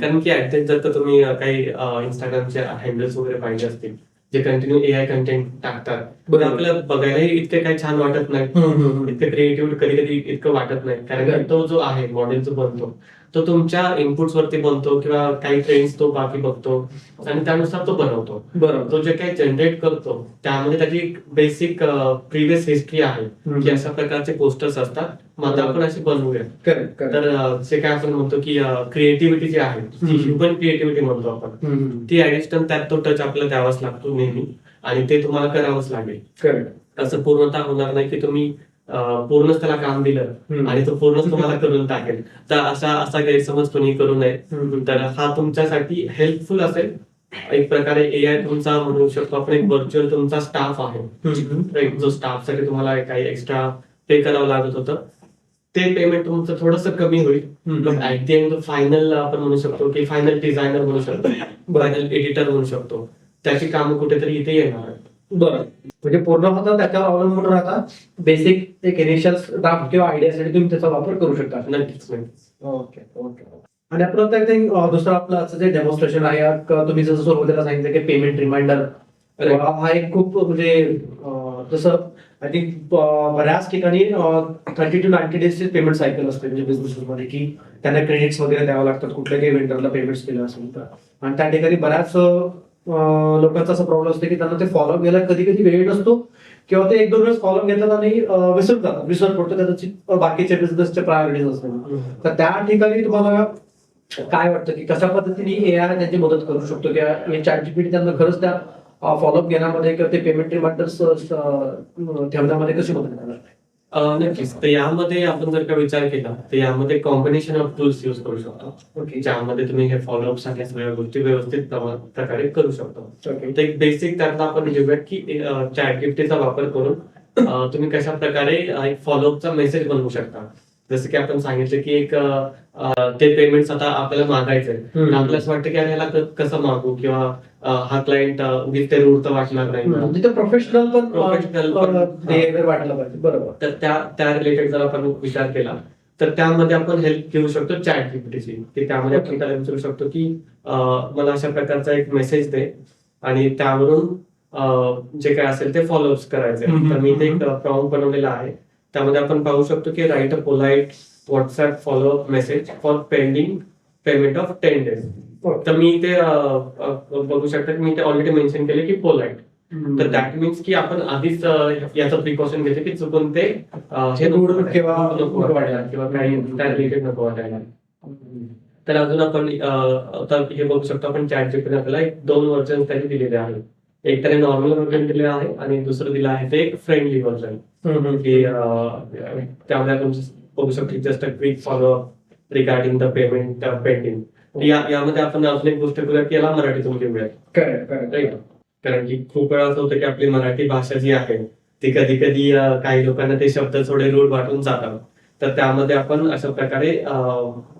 कारण की ऍट जर तर तुम्ही काही इंस्टाग्रामचे हँडल्स वगैरे पाहिजे असतील जे कंटिन्यू एआय कंटेंट टाकतात, तर आपल्याला बघायलाही इतके काही छान वाटत नाही, इतकं क्रिएटिव्ह कधी कधी इतकं वाटत नाही. कारण तो जो आहे मॉडेल जो बनतो तो तुमच्या इनपुट्स वरती बनतो किंवा काही ट्रेंड्स तो बाकी बघतो आणि त्यानुसार तो बनवतो. बरोबर. तो जे काही जनरेट करतो त्यामध्ये त्याची बेसिक प्रिव्हियस हिस्ट्री आहे की अशा प्रकारचे पोस्टर्स असतात, मग आपण असे बनवूया. तर जे काय आपण म्हणतो की क्रिएटिव्हिटी जी आहे ती ह्युमन क्रिएटिव्हिटी म्हणतो आपण, ती ऍडिशनल त्यात तो टच आपल्याला द्यावाच लागतो नेहमी आणि ते तुम्हाला करावंच लागेल. असं पूर्णतः होणार नाही की तुम्ही पूर्णच त्याला काम दिलं आणि तो पूर्णच तुम्हाला करून टाकेल. तर असा गैरसमज तुम्ही करू नये. तर हा तुमच्यासाठी हेल्पफुल असेल. एक प्रकारे एआय तुमचा म्हणू शकतो आपण एक व्हर्च्युअल तुमचा स्टाफ आहे, जो स्टाफसाठी तुम्हाला काही एक्स्ट्रा पे करावं लागत होतं ते पेमेंट तुमचं थोडंसं कमी होईल. पण ऍट द एंड फायनल आपण म्हणू शकतो की फायनल डिझायनर म्हणू शकतो, फायनल एडिटर म्हणू शकतो, त्याची कामं कुठेतरी इथे येणार आहेत. बरं. म्हणजे पूर्ण होता त्याच्यावर अवलंबून राहता बेसिक एक इनिशियल ड्राफ्ट किंवा आयडियासाठी तुम्ही त्याचा वापर करू शकता. नक्कीच. ओके. आणि आपण आय थिंक दुसरं आपलं असं जे डेमॉन्स्ट्रेशन आहे तुम्ही जसं सुरुवातीला सांगितलं की पेमेंट रिमाइंडर हा एक खूप म्हणजे जसं आय थिंक बऱ्याच ठिकाणी 30 to 90 डेजचे पेमेंट सायकल असते म्हणजे बिझनेसमध्ये, की त्यांना क्रेडिट्स वगैरे द्यावं लागतात कुठल्याही काही वेंडरला पेमेंट्स केलं असेल तर. आणि त्या ठिकाणी बऱ्याच लोकांचा असा प्रॉब्लेम असतो की त्यांना ते फॉलोअप घ्यायला कधी कधी वेळ नसतो, किंवा ते 1-2 वेळेस फॉलोअप घेतात आणि विसरून जातात, विसर पडतो कदाचित बाकीच्या बिझनेसचे प्रायोरिटीज असतात. तर त्या ठिकाणी तुम्हाला काय वाटतं की कशा पद्धतीने एआय त्यांची मदत करू शकतो, किंवा हे ChatGPT त्यांना खरंच त्या फॉलोअप घेण्यामध्ये किंवा ते पेमेंट रिमाइंडर्स ठेवण्यामध्ये कशी मदत करणार? नक्कीच. तर यामध्ये आपण जर का विचार केला तर यामध्ये कॉम्बिनेशन ऑफ टूल्स यूज करू शकतो, ओके. ज्यामध्ये तुम्ही हे फॉलोअप सारख्या सगळ्या गोष्टी व्यवस्थित प्रकारे करू शकतो. ओके. तर एक बेसिक त्यातला आपण घेऊया की ChatGPTचा वापर करून तुम्ही कशा प्रकारे एक फॉलोअपचा मेसेज बनवू शकता. जसं की आपण सांगितलं की एक ते पेमेंट्स आता आपल्याला मागायचंय, तर आपल्याला असं वाटतं की अरे ह्याला कसं मागू, किंवा हा क्लायंट उगीच ते रूढ तर वाटणार नाही ना. म्हणजे प्रोफेशनल Professional पण पण बिहेवियर वाटलं पाहिजे. बरोबर. तर त्या रिलेटेड जर आपण विचार केला तर त्यामध्ये आपण हेल्प घेऊ शकतो ChatGPTची, की त्यामध्ये आपण त्याला विचारू शकतो की मला अशा प्रकारचा एक मेसेज दे आणि त्यावरून जे काय असेल ते फॉलोअप्स करायचे. तर मी ते एक प्रॉम्प्ट बनवलेला आहे. त्यामध्ये आपण पाहू शकतो की right a polite WhatsApp follow up message for pending payment of 10 days. तर मी ते बघू शकता की मी ते ऑलरेडी मेन्शन केले की पोलाइट. तर दॅट मीन्स की आपण आधीच याचं प्रिकॉशन घेतो की चुकून ते हे रूढ किंवा नको वाटायला किंवा काही त्या रिलेटेड नको वाटायला. तर अजून आपण आता हे बघू शकतो आपण ChatGPT आपल्याला एक 2 व्हर्जन त्यांनी दिलेले आहे. एक त्याने नॉर्मल व्हर्जन दिलेलं आहे आणि दुसरं दिलं आहे ते एक फ्रेंडली व्हर्जन, की त्यामध्ये आपण बघू शकतो just a quick follow up regarding the payment pending. यामध्ये आपण अजून एक गोष्ट करूया की याला मराठीतून घेऊया. राईट. कारण की खूप वेळा असं होतं की आपली मराठी भाषा जी आहे ती कधी कधी काही लोकांना ते शब्द थोडे रूढ वाटून जातात. तर त्यामध्ये आपण अशा प्रकारे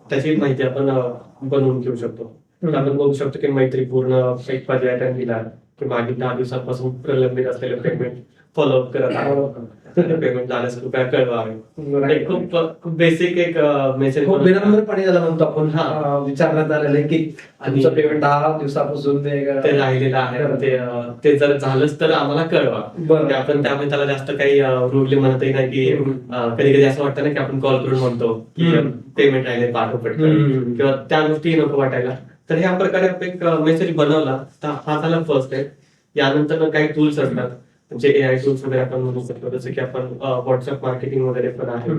त्याची माहिती आपण बनवून घेऊ शकतो. तर आपण बघू शकतो की मैत्रीपूर्ण एक पर्याय त्यांनी दिला की मागील 10 दिवसांपासून प्रलंबित असलेलं पेमेंट फॉलोअप करत आहे, पेमेंट झाल्यास कृपया कळवावे. एक खूप बेसिक एक मेसेज खूप विनम्रपणे त्याला म्हणतो आपण हा. विचारण्यात आलेलं आहे की तुमचं पेमेंट 10 दिवसापासून ते राहिलेलं आहे, ते जर झालंच तर आम्हाला कळवा. बरं. आपण त्यामुळे त्याला जास्त काही रूढली म्हणतही नाही की कधी कधी असं वाटतं ना की आपण कॉल करून म्हणतो की पेमेंट राहिले पाठव पटकन, किंवा त्या गोष्टी नको वाटायला. तर ह्या प्रकारे आपण एक मेसेज बनवला तर हा झाला फर्स्ट स्टेप. यानंतर काही टूल्स असतात म्हणजे एआय टूल्स वगैरे आपण म्हणू शकतो, जसं की आपण व्हॉट्सअप मार्केटिंग वगैरे पण आहे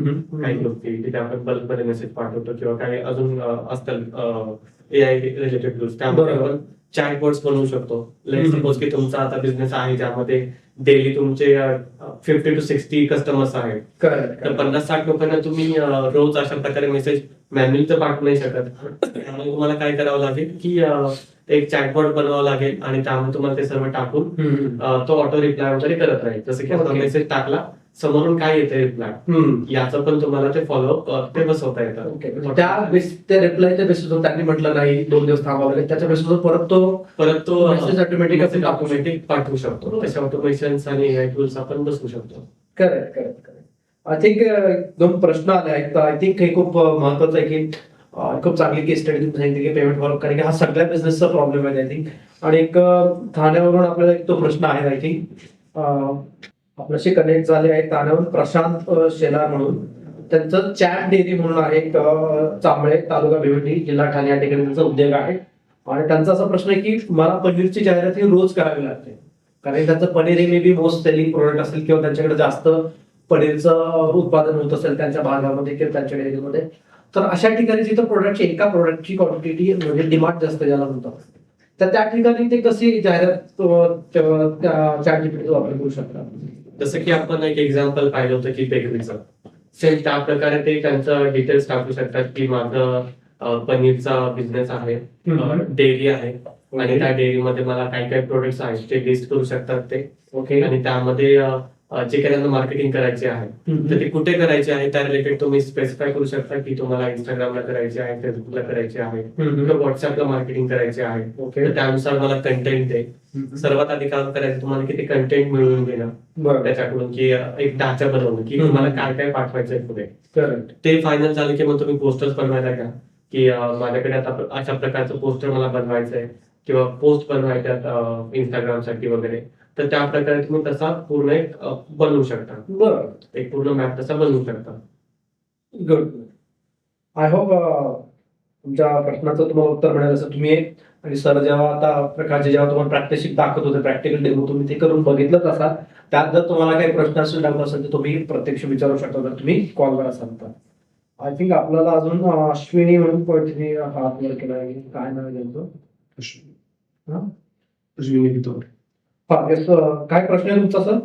काही गोष्टी तिथे आपण बल्कमध्ये मेसेज पाठवतो, किंवा काही अजून असतात एआय रिलेटेड टूल्स त्यामध्ये आपण चॅटबॉट्स बनवू शकतो. लेट सपोज की तुमचा आता बिझनेस आहे ज्यामध्ये डेली तुमचे 50 to 60 कस्टमर्स आहेत, तर 50-60 लोकांना तुम्ही रोज अशा प्रकारे मेसेज मॅन्युअली तर पाठवू नाही शकत. त्यामुळे तुम्हाला काय करावं लागेल की एक चॅटबॉट बनावं लागेल आणि त्यामध्ये तुम्हाला ते सर्व टाकून तो ऑटो रिप्लाय वगैरे करत राहील. जसं की आपण मेसेज टाकला समोरून काय येते रिप्लाय, याचं पण तुम्हाला ते फॉलोअप ते बसवता येतं. त्या रिप्लायच्या बेसिसवर त्यांनी म्हटलं नाही 2 दिवस थांबावं लागेल, त्याच्या बेसिसवर परत तो मेसेज ऑटोमॅटिक पाठवू शकतो. तसे ऑटोमेशन्स आणि एआय टूल्स आपण बसवू शकतो. करेक्ट. आय थिंक 2 प्रश्न आले आहेत. आय थिंक हे खूप महत्वाचं आहे की खूप चांगली केस स्टडी तुम्ही सांगितली की पेमेंट फॉलोअप, कारण की हा सगळ्या बिझनेसचा प्रॉब्लेम आहे आय थिंक. आणि एक ठाण्यावरून आपल्याला एक तो प्रश्न आहे आय थिंक आपल्याशी कनेक्ट झाले आहे ठाण्यावरून प्रशांत शेलार म्हणून. त्यांचं चॅट डेअरी म्हणून आहे चांबळे तालुका भिवंडी जिल्हा ठाणे या ठिकाणी त्यांचा उद्योग आहे. आणि त्यांचा असा प्रश्न आहे की मला पनीरची जाहिरात ही रोज करावी लागते, कारण त्यांचं पनीर हे may be most selling product असेल किंवा त्यांच्याकडे जास्त पनीरचं उत्पादन होत असेल त्यांच्या भागामध्ये किंवा त्यांच्या डेअरीमध्ये. तर अशा ठिकाणी जिथं प्रोडक्टची एका प्रोडक्टची क्वांटिटी म्हणजे डिमांड जास्त ज्याला म्हणतात, तर त्या ठिकाणी ते कशी जाहिरात ChatGPTचा वापर करू शकतात. जसं की आपण एक एक्झाम्पल पाहिलं होतं की बेकरीचं, सेम त्या प्रकारे ते त्यांचं डिटेल्स टाकू शकतात की माझं पनीरचा बिझनेस आहे, डेअरी आहे आणि त्या डेअरीमध्ये मला काही काही प्रोडक्ट्स आहेत ते लिस्ट करू शकतात ते. ओके. आणि त्यामध्ये जे काही त्यांना मार्केटिंग करायचे आहे तर ते कुठे करायचे आहे त्या रिलेटेड तुम्ही स्पेसिफाय करू शकता की तुम्हाला इंस्टाग्रामला करायचे आहे, फेसबुकला करायचे आहे किंवा व्हॉट्सअपला मार्केटिंग करायचे आहे. तर त्यानुसार मला कंटेंट दे. सर्वात आधी काम करायचं तुम्हाला की ते कंटेंट मिळवून घेणं त्याच्याकडून, की एक ढाचा बनवणं की तुम्हाला काय काय पाठवायचंय पुढे. ते फायनल झालं की मग तुम्ही पोस्टर्स बनवायला घ्या की माझ्याकडे आता अशा प्रकारचं पोस्टर मला बनवायचंय किंवा पोस्ट बनवायच्यात इंस्टाग्रामसाठी वगैरे. तर त्या प्रकारे तुम्ही तसा पूर्ण एक बनवू शकता, बरं, एक पूर्ण मॅप तसा बनवू शकता. गुड. आय होप तुमच्या प्रश्नाचं तुम्हाला उत्तर मिळेल असं तुम्ही आणि सर जेव्हा आता प्रकारचे जेव्हा तुम्हाला प्रॅक्टिस दाखवत होते, प्रॅक्टिकल डेमो तुम्ही ते करून बघितलंच असाल. त्यात जर तुम्हाला काही प्रश्न असेल, डाऊट असेल तर तुम्ही प्रत्यक्ष विचारू शकता, जर तुम्ही कॉलवर असाल तर. आय थिंक आपल्याला अजून अश्विनी म्हणून कोणतरी हात वर केला आहे, काय नाव आहे त्यांचं? हा? हा, yes, काय प्रश्न आहे तुमचा सर?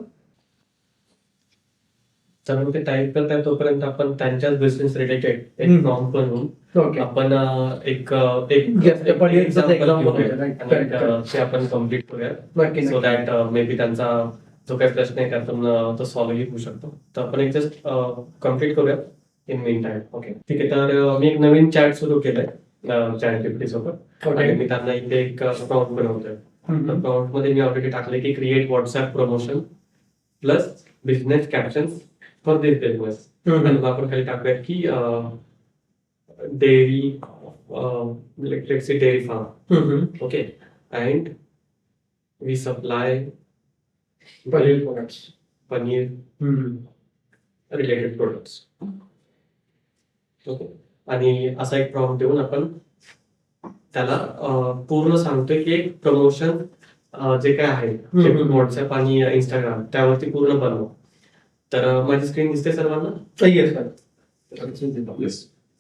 तर ते टाईप करताय तोपर्यंत आपण त्यांच्याच बिझनेस रिलेटेड एक हम्म. फॉर्म बनवून ओके. आपण एक Yes, ते पण एक example example घेऊया. आहे, right, आणि correct, correct. ते आपण कम्प्लीट करूया, नक्की सो नक्की. दॅट मे बी त्यांचा जो काही प्रश्न आहे त्यातून तो सॉल्व्ह होऊ शकतो. तर आपण एक जस्ट कम्प्लीट करूया इन मीन टाइम. ओके, ठीक आहे. तर मी एक नवीन चॅट सुरू केलंय चॅट जीपीटी सोबत, Okay. आणि मी त्यांना इथे एक अकाउंट बनवतोय. हम्म. अकाउंट मध्ये मी ऑलरेडी टाकले की create WhatsApp promotion plus business captions for this business. Hmm. आणि मग आपण खाली टाकूया की डेअरी इलेक्ट्रिकसी dairy farm. Hmm. Okay, and we supply paneer products. Paneer hmm. Related products. Okay, आणि असा एक प्रॉम्प्ट देऊन आपण त्याला पूर्ण सांगतोय की एक प्रमोशन जे काय आहे ते व्हॉट्सअप आणि इंस्टाग्राम त्यावरती पूर्ण बनव. तर माझी स्क्रीन दिसते सर्वांना? Yes, sir.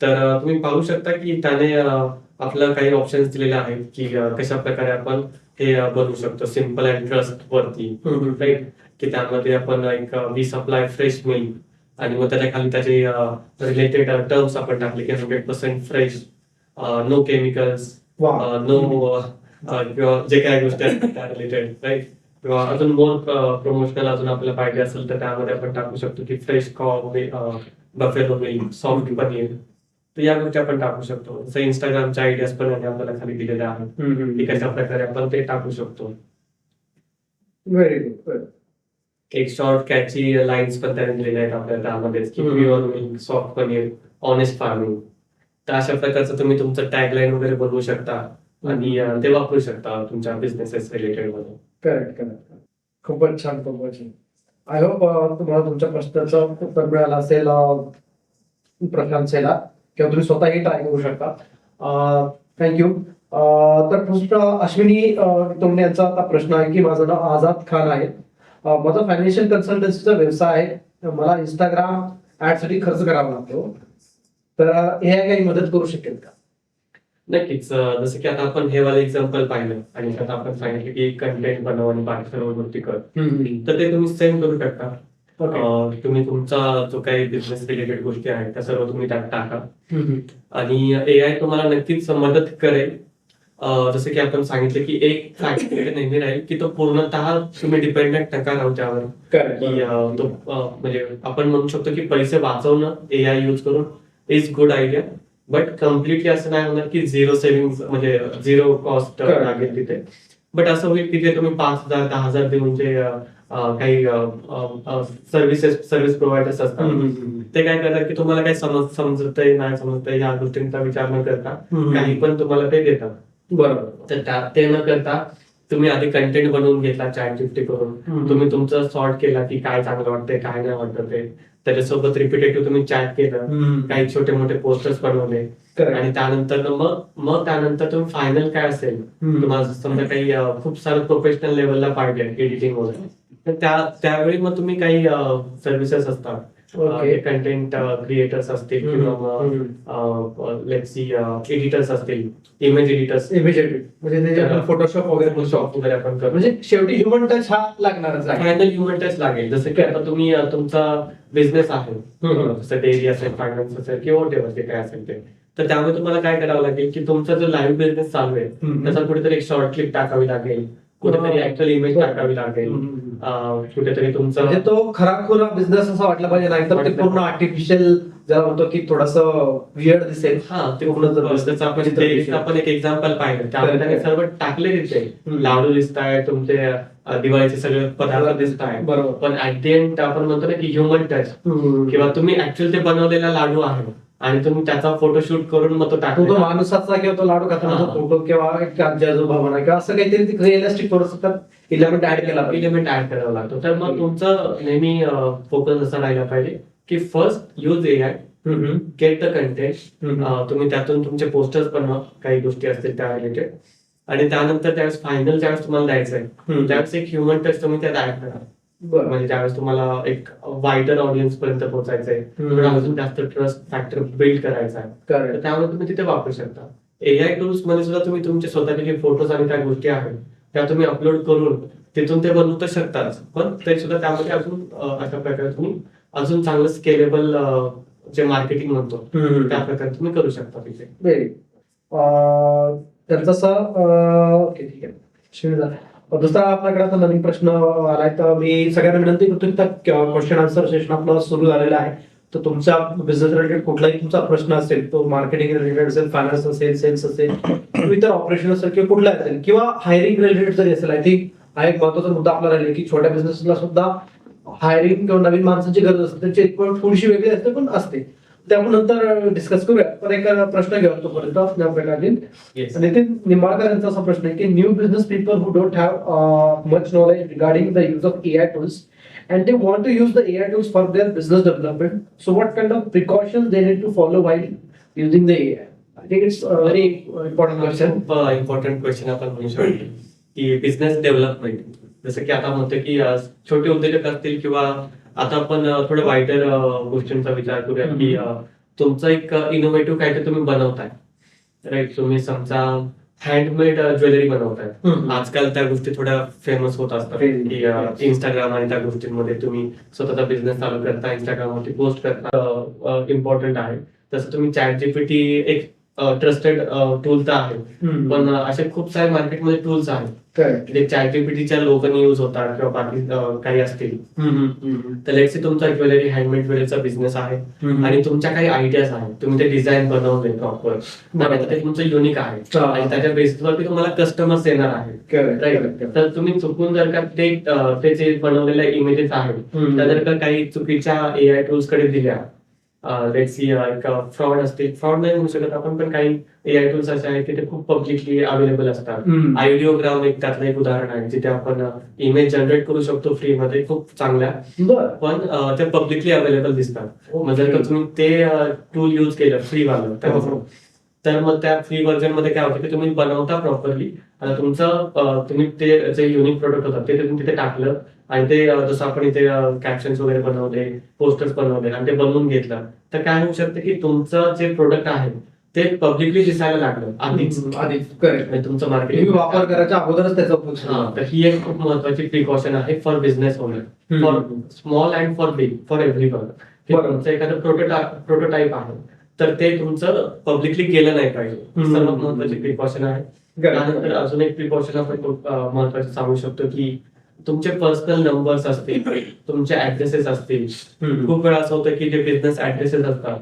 तर तुम्ही पाहू शकता की त्याने आपल्याला काही ऑप्शन्स दिलेले आहेत की कशा प्रकारे आपण हे बनवू शकतो सिम्पल अँड ट्रस्ट वरती, राईट? की त्यामध्ये आपण एक वी सप्लाय फ्रेश मिल्क, आणि मग त्याच्या खाली त्याचे रिलेटेड टर्म्स आपण टाकले की 100% fresh, no chemicals, Wow. No किंवा जे काही गोष्टी आहेत त्या रिलेटेड, राईट? किंवा अजून मोर प्रमोशनल अजून आपल्याला पाहिजे असेल तर त्यामध्ये आपण टाकू शकतो की fresh buffalo milk, soft paneer. तर या गोष्टी आपण टाकू शकतो. जसं इंस्टाग्रामच्या आयडियाज पण यांनी आपल्याला खाली दिलेल्या आहेत की कशा प्रकारे आपण ते टाकू शकतो. Very good. एक शॉर्ट कॅची लाईन्स पण त्याने दिलेल्या आहेत आपल्याला त्यामध्ये की pure milk, soft paneer, honest farming. तर अशा प्रकारचं तुम्ही तुमचं टॅगलाईन वगैरे बनवू शकता आणि ते वापरू शकता तुमच्या बिझनेसेस रिलेटेड मध्ये. Correct correct. खूपच छान, खूपच छान. आय होप तुम्हाला तुमच्या प्रश्नाचं उत्तर मिळालं असेल प्रशांत सेला, किंवा तुम्ही स्वतःही ट्राय करू शकता. थँक्यू. तर प्रश्न अश्विनी तोंडे यांचा आता प्रश्न आहे की माझं नाव आझाद खान आहे, माझा फायनान्शियल कन्सल्टन्सीचा व्यवसाय आहे, मला इंस्टाग्राम ऍड साठी खर्च करावा लागतो, तर हे काही मदत करू शकेल का? नक्कीच. जसं की आता आपण हे वाले एक्झाम्पल पाहिलं आणि आता आपण सांगितलं की कंटेंट बनव आणि बाकी सर्व गोष्टी कर, तर ते तुम्ही सेम करू शकता. तुम्ही तुमचा जो काही बिझनेस रिलेटेड गोष्टी आहेत त्या सर्व तुम्ही त्यात टाका आणि एआय तुम्हाला नक्कीच मदत करेल. जसं की आपण सांगितलं की एक फॅक्टर नेहमी राहील की तो पूर्णतः तुम्ही डिपेंडेंट नका राहू त्यावर. की तो म्हणजे आपण म्हणू शकतो की पैसे वाचवणं एआय यूज करून is good idea, but completely असं नाही होणार की झिरो सेव्हिंग म्हणजे झिरो कॉस्ट लागेल तिथे. बट असं होईल की ते तुम्ही 5,000 10,000 देऊन जे काही सर्व्हिस प्रोव्हायडर्स असतात ते काय करतात की तुम्हाला काही समजतंय नाही समजतंय या गोष्टींचा विचार न करता काही पण तुम्हाला ते देतात. बरोबर. तर ते न करता तुम्ही आधी कंटेंट बनवून घेतला चॅट जीपीटी करून, तुम्ही तुमचं सॉर्ट केला की काय चांगलं वाटतंय काय नाही वाटतं ते, त्याच्यासोबत रिपिटेटिव्ह तुम्ही चॅट केलं, काही छोटे मोठे पोस्टर्स बनवले, आणि त्यानंतर मग त्यानंतर तुम्ही फायनल काय असेल तुम्हाला समजा काही खूप सारं प्रोफेशनल लेवलला पाहिजे एडिटिंग वगैरे, तर त्यावेळी मग तुम्ही काही सर्व्हिसेस असतात, कंटेंट क्रिएटर्स असतील किंवा लेट्स सी एडिटर्स असतील, इमेज एडिटर्स, म्हणजे फोटोशॉप वगैरे शॉप वगैरे आपण करतो. म्हणजे शेवटी ह्युमन टच हा लागणारच आहे. फायनल ह्युमन टच लागेल. जसं की आता तुम्ही तुमचा बिझनेस आहे, जसं डेअरी असेल, फायनान्स असेल किंवा व्हॉटेवर जे काय असेल ते, तर त्यामुळे तुम्हाला काय करावं लागेल की तुमचा जो लाईव्ह बिझनेस चालू आहे त्याचा कुठेतरी एक शॉर्ट क्लिप टाकावी लागेल, कुठेतरी ऍक्च्युअल इमेज टाकावी लागेल, कुठेतरी तुमचा म्हणजे तो खराखुरा बिझनेस असा वाटला पाहिजे, नाही तर ते पूर्ण आर्टिफिशियल ज्याला म्हणतो की थोडस वियर्ड दिसेल. ते पूर्ण आपण एक एक्झाम्पल पाहिलं त्यामध्ये सर्व टाकले तिथे, लाडू दिसत आहे, तुमचे दिवाळीचे सगळे पदार्थ दिसत आहे, बरोबर, पण ऍट द एंड आपण म्हणतो ना की ह्युमन टच, किंवा तुम्ही ऍक्च्युअल ते बनवलेला लाडू आहे आणि तुम्ही त्याचा फोटोशूट करून मग तो तो टाकतो. माणसाचा किंवा तो लाडू खाताना हा. फोटो किंवा एक आजी आजोबा म्हणा किंवा असं काहीतरी रिअलिस्टिक थोडंसं इलेमेंट ऍड केला पाहिजे. इलिमेंट ऍड करावा लागतो. तर मग तुमचं नेहमी फोकस असा राहिला पाहिजे की first use AI, get the content. तुम्ही त्यातून तुमचे पोस्टर्स बनवा, काही गोष्टी असतील त्या रिलेटेड, आणि त्यानंतर त्यावेळेस फायनल ज्यावेळेस तुम्हाला द्यायचं आहे त्यावेळेस एक ह्युमन टच तुम्ही त्यात ऍड करा. बरं. म्हणजे ज्यावेळेस तुम्हाला एक वाईडर ऑडियन्स पर्यंत पोहोचायचंय, तुम्हाला अजून जास्त ट्रस्ट फॅक्टर बिल्ड करायचा आहे, तर Correct. त्यामुळे तुम्ही तिथे वापरू शकता. एआय टूल्स मध्ये सुद्धा तुम्ही तुमचे स्वतःचे जे फोटोज आणि त्या गोष्टी आहेत त्या तुम्ही अपलोड करून तिथून ते बनवू तर शकताच, पण ते सुद्धा त्यामध्ये अजून अशा प्रकारे तुम्ही अजून चांगलं स्केलेबल जे मार्केटिंग म्हणतो त्या प्रकारे तुम्ही करू शकता तिथे. व्हेरी तर तसं ओके, ठीक आहे. शिव झालं. दुसरा आपल्याकडे आता नवीन प्रश्न आलाय, तर मी सगळ्यांना विनंती करतो की क्वेश्चन आन्सर सेशन आपलं सुरू झालेलं आहे. तर तुमच्या बिझनेस रिलेटेड कुठलाही तुमचा प्रश्न असेल, तो मार्केटिंग रिलेटेड असेल, फायनान्स असेल, सेल्स असेल, इतर ऑपरेशन असेल किंवा कुठला असेल किंवा हायरिंग रिलेटेड जरी असेल, आय थिंक हा एक महत्वाचा मुद्दा आपला राहील की छोट्या बिझनेसला सुद्धा हायरिंग किंवा नवीन माणसाची गरज असते, त्यांची एक थोडीशी वेगळी असते पण असते. ते आपण नंतर डिस्कस करूया. पण एक प्रश्न घेऊया तोपर्यंत Yes. नितीन निंबाळकर यांचा असा प्रश्न आहे की new business people who don't have much knowledge regarding the use of AI tools and they want to use the AI tools for their business development. So what kind of precautions they need to follow while using the AI? I think it's a very important question. खूप important question आपण म्हणू शकतो की business development. जसं की आता म्हणतो की छोटे उद्योजक असतील किंवा आता आपण थोडं वाईडर गोष्टींचा विचार करूया की तुमचं एक इनोव्हेटिव्ह काहीतरी तुम्ही बनवताय, राईट. तुम्ही समजा हँडमेड ज्वेलरी बनवताय. आजकाल त्या गोष्टी थोड्या फेमस होत असतात की इंस्टाग्राम आणि त्या गोष्टींमध्ये तुम्ही स्वतःचा बिझनेस चालू करता, इंस्टाग्रामवरती पोस्ट करता, इम्पॉर्टंट आहे. तसं तुम्ही चॅट जीपीटी एक ट्रस्टेड टूल तर आहे, पण असे खूप सारे मार्केटमध्ये टूल्स आहेत Correct. जे चॅट जीपीटीच्या लोकांनी युज होतात किंवा बाकी काही असतील. तर लेट्स तुमचा ज्वेलरी, हँडमेड ज्वेलरीचा बिझनेस आहे आणि तुमच्या काही आयडियाज आहेत, तुम्ही ते डिझाईन बनवले प्रॉपर आणि ते तुमचं युनिक आहे आणि त्याच्या बेसिसवरती तुम्हाला कस्टमर्स येणार आहेत, Correct. राईट. तर तुम्ही चुकून जर का ते जे बनवलेल्या इमेजेस आहेत त्या जर का काही चुकीच्या एआय टूल्स कडे दिल्या, लेट्स सी एक फ्रॉड असतील, फ्रॉड नाही म्हणू शकत आपण, पण काही एआय टूल्स असे आहेत की ते खूप पब्लिकली अवेलेबल असतात. आयडिओग्राम एक त्यातलं एक उदाहरण आहे जिथे आपण इमेज जनरेट करू शकतो फ्रीमध्ये, खूप चांगल्या, बरं. पण ते पब्लिकली अवेलेबल दिसतात. मग जर का तुम्ही ते टूल युज केलं फ्रीवालं तर मग त्या फ्री व्हर्जन मध्ये काय होतं की तुम्ही बनवता प्रॉपरली आणि तुमचं तुम्ही ते जे युनिक प्रोडक्ट होतात ते तुम्ही तिथे टाकलं आणि ते जसं आपण इथे कॅप्शन्स वगैरे बनवले, पोस्टर्स बनवले आणि ते बनवून घेतलं, तर काय होऊ शकतं की तुमचं जे प्रोडक्ट आहे ते पब्लिकली दिसायला लागलं आधीच. करेक्ट. म्हणजे तुमचं तुम्ही मार्केटिंग वापर करायच्या अगोदरच त्याचा उपयोग हा, सुरू. तर ही एक खूप महत्वाची प्रिकॉशन आहे for business owner, for small and for big, for everyone. बरोबर. तुमचं एखादं प्रोटोटाईप आहे तर ते तुमचं पब्लिकली केलं नाही पाहिजे. ही सर्वात महत्वाची प्रिकॉशन आहे. त्यानंतर अजून एक प्रिकॉशन आपण खूप महत्वाचं सांगू शकतो की तुमचे पर्सनल नंबर्स असतील, तुमचे ऍड्रेसेस असतील. खूप वेळा असं होतं की जे बिझनेस ऍड्रेसेस असतात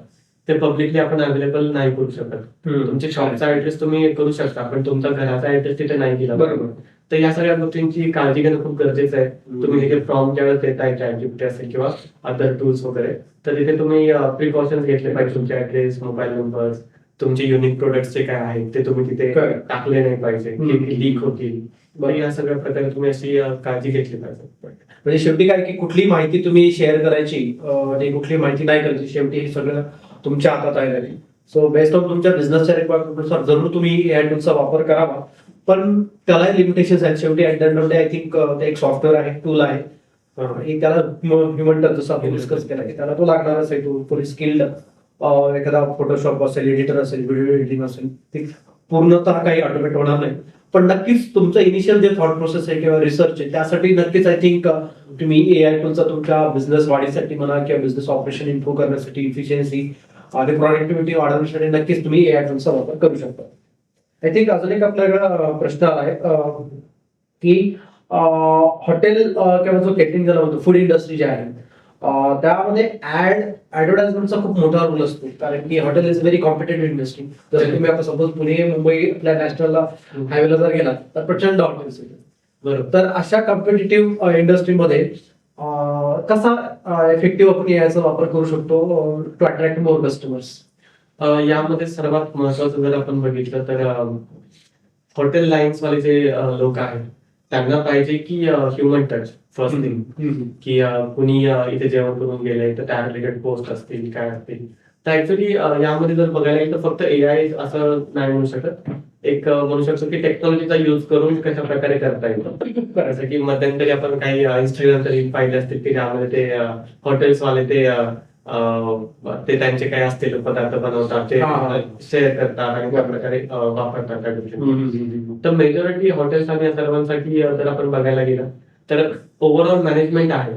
ते पब्लिकली आपण अवेलेबल नाही करू शकत. तुमच्या शॉपचा ऍड्रेस तुम्ही करू शकता पण तुमचा घराचा ऍड्रेस तिथे नाही दिला. बरोबर. तर या सगळ्या गोष्टींची काळजी घेणं खूप गरजेचं आहे. तुम्ही हे फॉर्म ज्यावेळेस देताय चॅट जीपीटी असेल किंवा अदर टूल्स वगैरे, तर तिथे तुम्ही प्रिकॉशन्स घेतले पाहिजे. तुमचे ऍड्रेस, मोबाईल नंबर, तुमचे युनिक प्रोडक्ट्स जे काय आहेत ते तुम्ही तिथे टाकले नाही पाहिजे, लीक होतील. या सगळ्या प्रकारे तुम्ही अशी काळजी घेतली पाहिजे. म्हणजे शेवटी काय की कुठली माहिती तुम्ही शेअर करायची आणि कुठली माहिती नाही करायची, शेवटी हे सगळं तुमच्या हातात आहे. सो बेस्ड ऑन तुमच्या बिझनेसच्या रिक्वायरमेंटनुसार जरूर तुम्ही एआय टूलचा वापर करावा, पण त्याला लिमिटेशन्स आहेत. शेवटी at the end of day I think ते एक सॉफ्टवेअर आहे, टूल आहे, आणि त्याला ह्युमन टच जसं आपण डिस्कस केला की त्याला तो लागणारच आहे. तो पुढे स्किल्ड एखादा फोटोशॉप असेल, एडिटर असेल, व्हिडिओ एडिटिंग असेल, ते पूर्णतः काही ऑटोमेट होणार नाही. पण नक्कीच तुमचं इनिशियल जे थॉट प्रोसेस आहे किंवा रिसर्च आहे त्यासाठी नक्कीच आय थिंक तुम्ही एआय टूलचा तुमच्या बिझनेस वाढीसाठी म्हणा किंवा बिझनेस ऑपरेशन इम्प्रूव्ह करण्यासाठी, इफिशियन्सी आणि प्रोडक्टिव्हिटी वाढवण्यासाठी नक्कीच तुम्ही एआय टूलचा वापर करू शकता. आय थिंक अजून एक आपल्याकडे प्रश्न आला आहे की हॉटेल किंवा जो केटरिंग झाला होतो, फूड इंडस्ट्री जी आहे त्यामध्ये ऍडव्हर्टाइजमेंटचा खूप मोठा रोल असतो, कारण की hotel is very competitive industry. जर तुम्ही आता सपोज पुणे, मुंबई आपल्या नॅशनलला हायवेला जर गेला तर प्रचंड हॉटेल्स आहेत. बरोबर. तर अशा कॉम्पिटेटिव्ह इंडस्ट्रीमध्ये कसा इफेक्टिव्ह आपण याचा वापर करू शकतो टू अट्रॅक्ट मोर कस्टमर्स? यामध्ये सर्वात महत्वाचं जर आपण बघितलं तर हॉटेल लाईन्स वाले जे लोक आहेत त्यांना पाहिजे की ह्युमन टच फर्स्ट थिंग, की कुणी इथे जेवण करून गेलंय तर त्या रिलेटेड पोस्ट असतील काय असतील. तर ऍक्च्युली यामध्ये जर बघायला गेलं तर फक्त एआय असं नाही म्हणू शकत, एक म्हणू शकतो की टेक्नॉलॉजीचा युज करून कशा प्रकारे करता येईल. जसं की मध्यंतरी आपण काही इंस्टाग्राम तरी पाहिले असतील की ज्यामध्ये ते हॉटेल्स वाले ते त्यांचे काही असतील पदार्थ बनवतात ते शेअर करतात आणि त्या प्रकारे वापरतात त्या गोष्टी. तर मेजॉरिटी हॉटेल्स आणि या सर्वांसाठी जर आपण बघायला गेलं तर ओव्हरऑल मॅनेजमेंट आहे.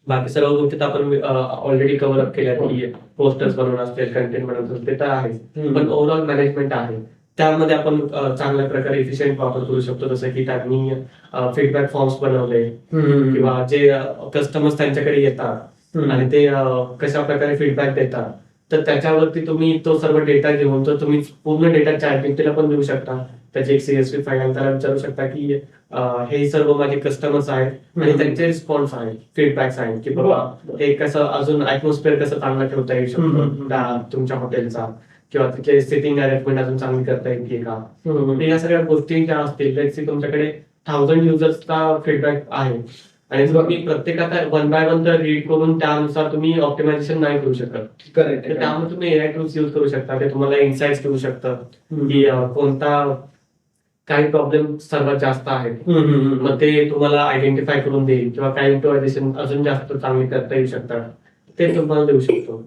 बाकी सर्व गोष्टी तर आपण ऑलरेडी कव्हर अप केल्या की पोस्टर्स बनवणं असेल, कंटेंट बनवणं असेल ते तर आहे, पण ओव्हरऑल मॅनेजमेंट आहे. त्यामध्ये आपण चांगल्या प्रकारे इफिशियंट वापर करू शकतो. जसं की त्यांनी फीडबॅक फॉर्म्स बनवले किंवा जे कस्टमर्स त्यांच्याकडे येतात आणि ते कशा प्रकारे फीडबॅक देतात, तर त्याच्यावरती तुम्ही तो सर्व डेटा घेऊन तर तुम्ही पूर्ण डेटा चॅटजीपीटीला पण देऊ शकता. त्याची एक CSV फाईल आणि त्याला विचारू शकता की हे सर्व माझे कस्टमर्स आहेत आणि त्यांचे रिस्पॉन्स आहेत, फीडबॅक्स आहेत की बाबा हे कसं अजून ऍटमॉस्फिअर कसं चांगला ठेवता येऊ शकतो तुमच्या हॉटेलचा, किंवा तिथे सिटिंग अरेंजमेंट अजून चांगली करता येते का. तर या सगळ्या गोष्टी ज्या असतील तुमच्याकडे 1000 युजर्सचा फीडबॅक आहे आणि तुम्ही प्रत्येकाचा वन बाय वन तर रीड करून त्यानुसार तुम्ही ऑप्टिमायझेशन नाही करू शकत. करेक्ट. त्यामुळे तुम्ही एआय टूल्स युज करू शकता. ते तुम्हाला इन्साइट्स देऊ शकतं की कोणता काही प्रॉब्लेम सर्वात जास्त आहेत, मग ते तुम्हाला आयडेंटिफाय करून देईल किंवा काही इम्प्रोव्हायझेशन अजून जास्त चांगली करता येऊ शकतात ते तुम्हाला देऊ शकतो.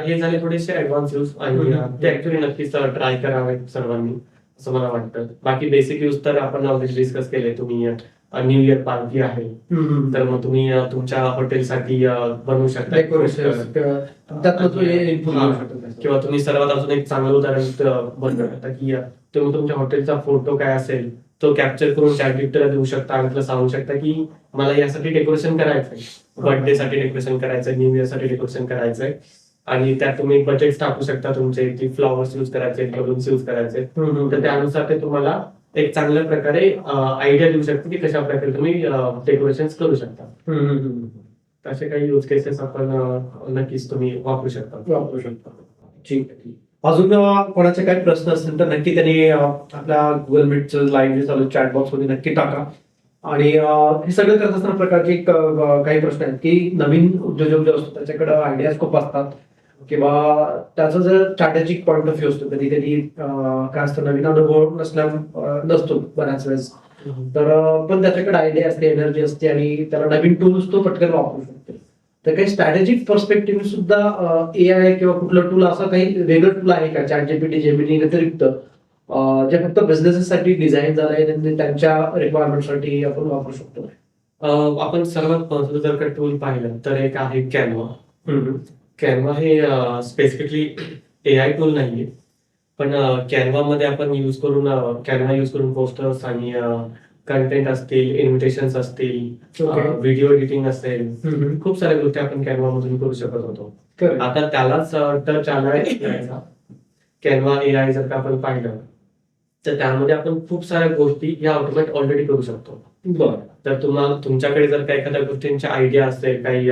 हे झाले थोडेसे ऍडव्हान्स यूज आणि ते ऍक्च्युली नक्कीच ट्राय करावेत सर्वांनी असं मला वाटतं. बाकी बेसिक यूज तर आपण ऑलरेडी डिस्कस केले. तुम्ही न्यू इयर पार्टी आहे तर मग तुम्ही तुमच्या हॉटेलसाठी बनवू शकता किंवा तुम्ही सर्वात अजून एक चांगलं उदाहरण बनवू शकता की तुम्ही तुमच्या हॉटेलचा फोटो काय असेल तो कॅप्चर करून चॅटजीपीटीला देऊ शकता आणि त्याला सांगू शकता की मला यासाठी डेकोरेशन करायचंय, बर्थडे साठी डेकोरेशन करायचंय, न्यू इयर साठी डेकोरेशन करायचंय आणि त्यात तुम्ही बजेट टाकू शकता तुमचे की फ्लॉवर्स युज करायचे, बलून्स युज करायचे. तर त्यानुसार ते तुम्हाला एक चांगल्या प्रकारे आयडिया देऊ शकते की कशा प्रकारे तुम्ही डेकोरेशन करू शकता. असे काही यूज केसेस आपण नक्कीच तुम्ही वापरू शकता. ठीक आहे. अजून कोणाचे काही प्रश्न असतील तर नक्की त्यांनी आपल्या गुगल मीटचं लाईव्ह जे चालू चॅट बॉक्स मध्ये नक्की टाका. आणि हे सगळं करत असताना प्रकारचे काही प्रश्न आहेत की नवीन उद्योजक जे असतो त्याच्याकडे आयडियाज खूप असतात किंवा त्याचं जर स्ट्रॅटेजिक पॉईंट ऑफ व्ह्यू असतो, कधी कधी काय असतं नवीन अनुभव नसतो बऱ्याच वेळेस, तर पण त्याच्याकडे आयडिया असते, एनर्जी असते आणि त्याला नवीन टूल्स तो पटकन वापरू शकतो. तर काही स्ट्रॅटेजिक पर्स्पेक्टिव्ह सुद्धा एआय किंवा कुठलं टूल असं काही वेगळं टूल आहे का ChatGPT, जेमिनी व्यतिरिक्त जे फक्त बिझनेसेस साठी डिझाईन झालं आहे त्यांच्या रिक्वायरमेंटसाठी आपण वापरू शकतो? आपण सर्वात महत्वाचं जर का टूल पाहिलं तर एक आहे कॅनवा. कॅनवा हे स्पेसिफिकली एआय टूल नाहीये, पण कॅनवा मध्ये आपण कॅनवा यूज करून पोस्टर्स आणि कंटेंट असतील, इन्व्हिटेशन्स असतील, व्हिडिओ एडिटिंग असेल, खूप साऱ्या गोष्टी आपण कॅनवा मधून करू शकत होतो. आता त्यालाच टच आलाय एआयचा. कॅनवा एआय जर का आपण पाहिलं तर त्यामध्ये आपण खूप साऱ्या गोष्टी या ऑटोमेट ऑलरेडी करू शकतो. तर तुमच्याकडे जर काही एखाद्या गोष्टींची आयडिया असेल, काही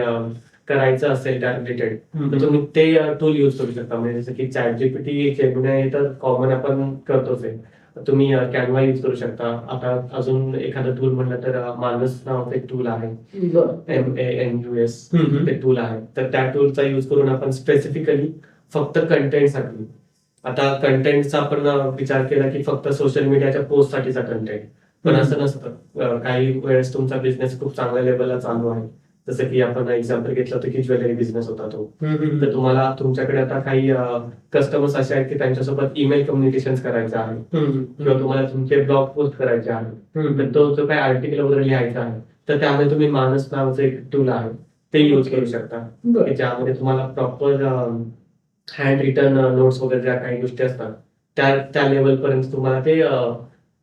करायचं असेल त्या रिलेटेड, तर तुम्ही ते टूल युज करू शकता. म्हणजे जसं की ChatGPT, जेमिनी तर कॉमन आपण करतोच आहे. तुम्ही कॅनवा युज करू शकता. आता अजून एखादा टूल म्हणलं तर मानस नावाचं एक टूल आहे, MANUS ते टूल आहे. तर त्या टूलचा युज करून आपण स्पेसिफिकली फक्त कंटेंटसाठी, आता कंटेंटचा आपण विचार केला की फक्त सोशल मीडियाच्या पोस्ट साठीचा कंटेंट, पण असं नसतं. काही वेळेस तुमचा बिझनेस खूप चांगल्या लेवलला चालू आहे, जसं की आपण एक्झाम्पल घेतलं होतं की ज्वेलरी बिझनेस होता तो, तर तुम्हाला तुमच्याकडे आता काही कस्टमर्स असे आहेत की त्यांच्यासोबत ईमेल कम्युनिकेशन करायचं आहे किंवा तुम्हाला तुमचे ब्लॉग पोस्ट करायचे आहे, तर तो जो काही आर्टिकल वगैरे लिहायचा आहे तर त्यामध्ये तुम्ही मानस नावाचं एक टूल आहे ते युज करू शकता, ज्यामध्ये तुम्हाला प्रॉपर हँड रिटन नोट्स वगैरे ज्या काही गोष्टी असतात त्या लेवल पर्यंत तुम्हाला ते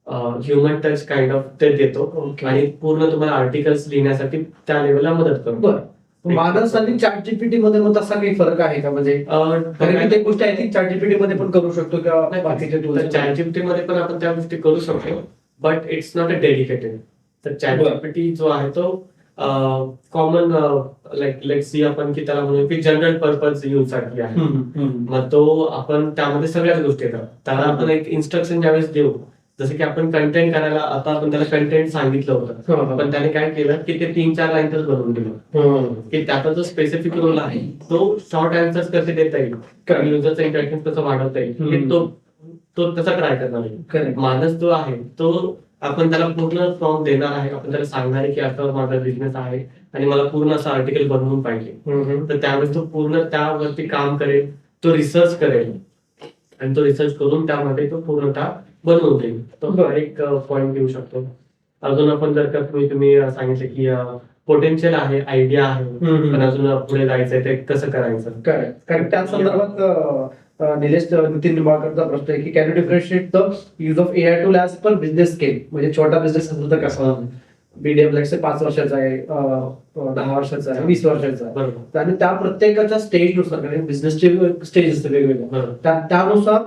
ह्युमन टच काइंड ऑफ ते देतो आणि पूर्ण तुम्हाला आर्टिकल्स लिहिण्यासाठी त्या लेवलला मदत करतो. मानस आणि ChatGPT मध्ये मग तसा काही फरक आहे का? म्हणजे ते गोष्टी आय थिंक ChatGPT मध्ये पण करू शकतो किंवा बाकीच्या टूल्स? ChatGPT मध्ये पण आपण त्या गोष्टी करू शकतो, but it's not a dedicated. तर ChatGPT जो आहे तो कॉमन लाईक सी आपण की त्याला म्हणू की जनरल पर्पज यूज साठी आहे. मग तो आपण त्यामध्ये सगळ्याच गोष्टी येतात. त्याला आपण एक इन्स्ट्रक्शन ज्यावेळेस देऊ, जसं की आपण कंटेंट करायला आता आपण त्याला कंटेंट सांगितलं होतं, पण त्याने काय केलं की ते 3-4 लाईनच बनवून दिलं की त्याचा जो स्पेसिफिक रोल आहे तो शॉर्ट आन्सर्स कसे देता येईल, युजरचं इंटरॅक्शन कसं वाढवता येईल हे तो तसा ट्राय करणार आहे. मानस जो आहे तो आपण त्याला पूर्ण फॉर्म देणार आहे, आपण त्याला सांगणार आहे की आता माझा बिझनेस आहे आणि मला पूर्ण असं आर्टिकल बनवून पाहिजे. तर त्यावेळेस तो पूर्ण त्यावरती काम करेल, तो रिसर्च करेल आणि तो रिसर्च करून त्यामध्ये तो पूर्णतः बनवून देईल. तो हा एक पॉइंट घेऊ शकतो. अजून आपण जर का तुम्ही सांगितलं की पोटेन्शियल आहे, आयडिया आहे, पण अजून पुढे जायचंय ते कसं करायचं. कारण त्या संदर्भात निलेश नितीन निंबाळकरचा प्रश्न आहे की can you differentiate the use of AI tool as per business scale. म्हणजे छोटा बिझनेस असेल तर कसं, मीडियम लाईक 5 वर्षाचा आहे, 10 वर्षाचा आहे, 20 वर्षाचा आहे, बरोबर. आणि त्या प्रत्येकाच्या स्टेजनुसार, कारण बिझनेसचे स्टेज असते वेगवेगळे, त्यानुसार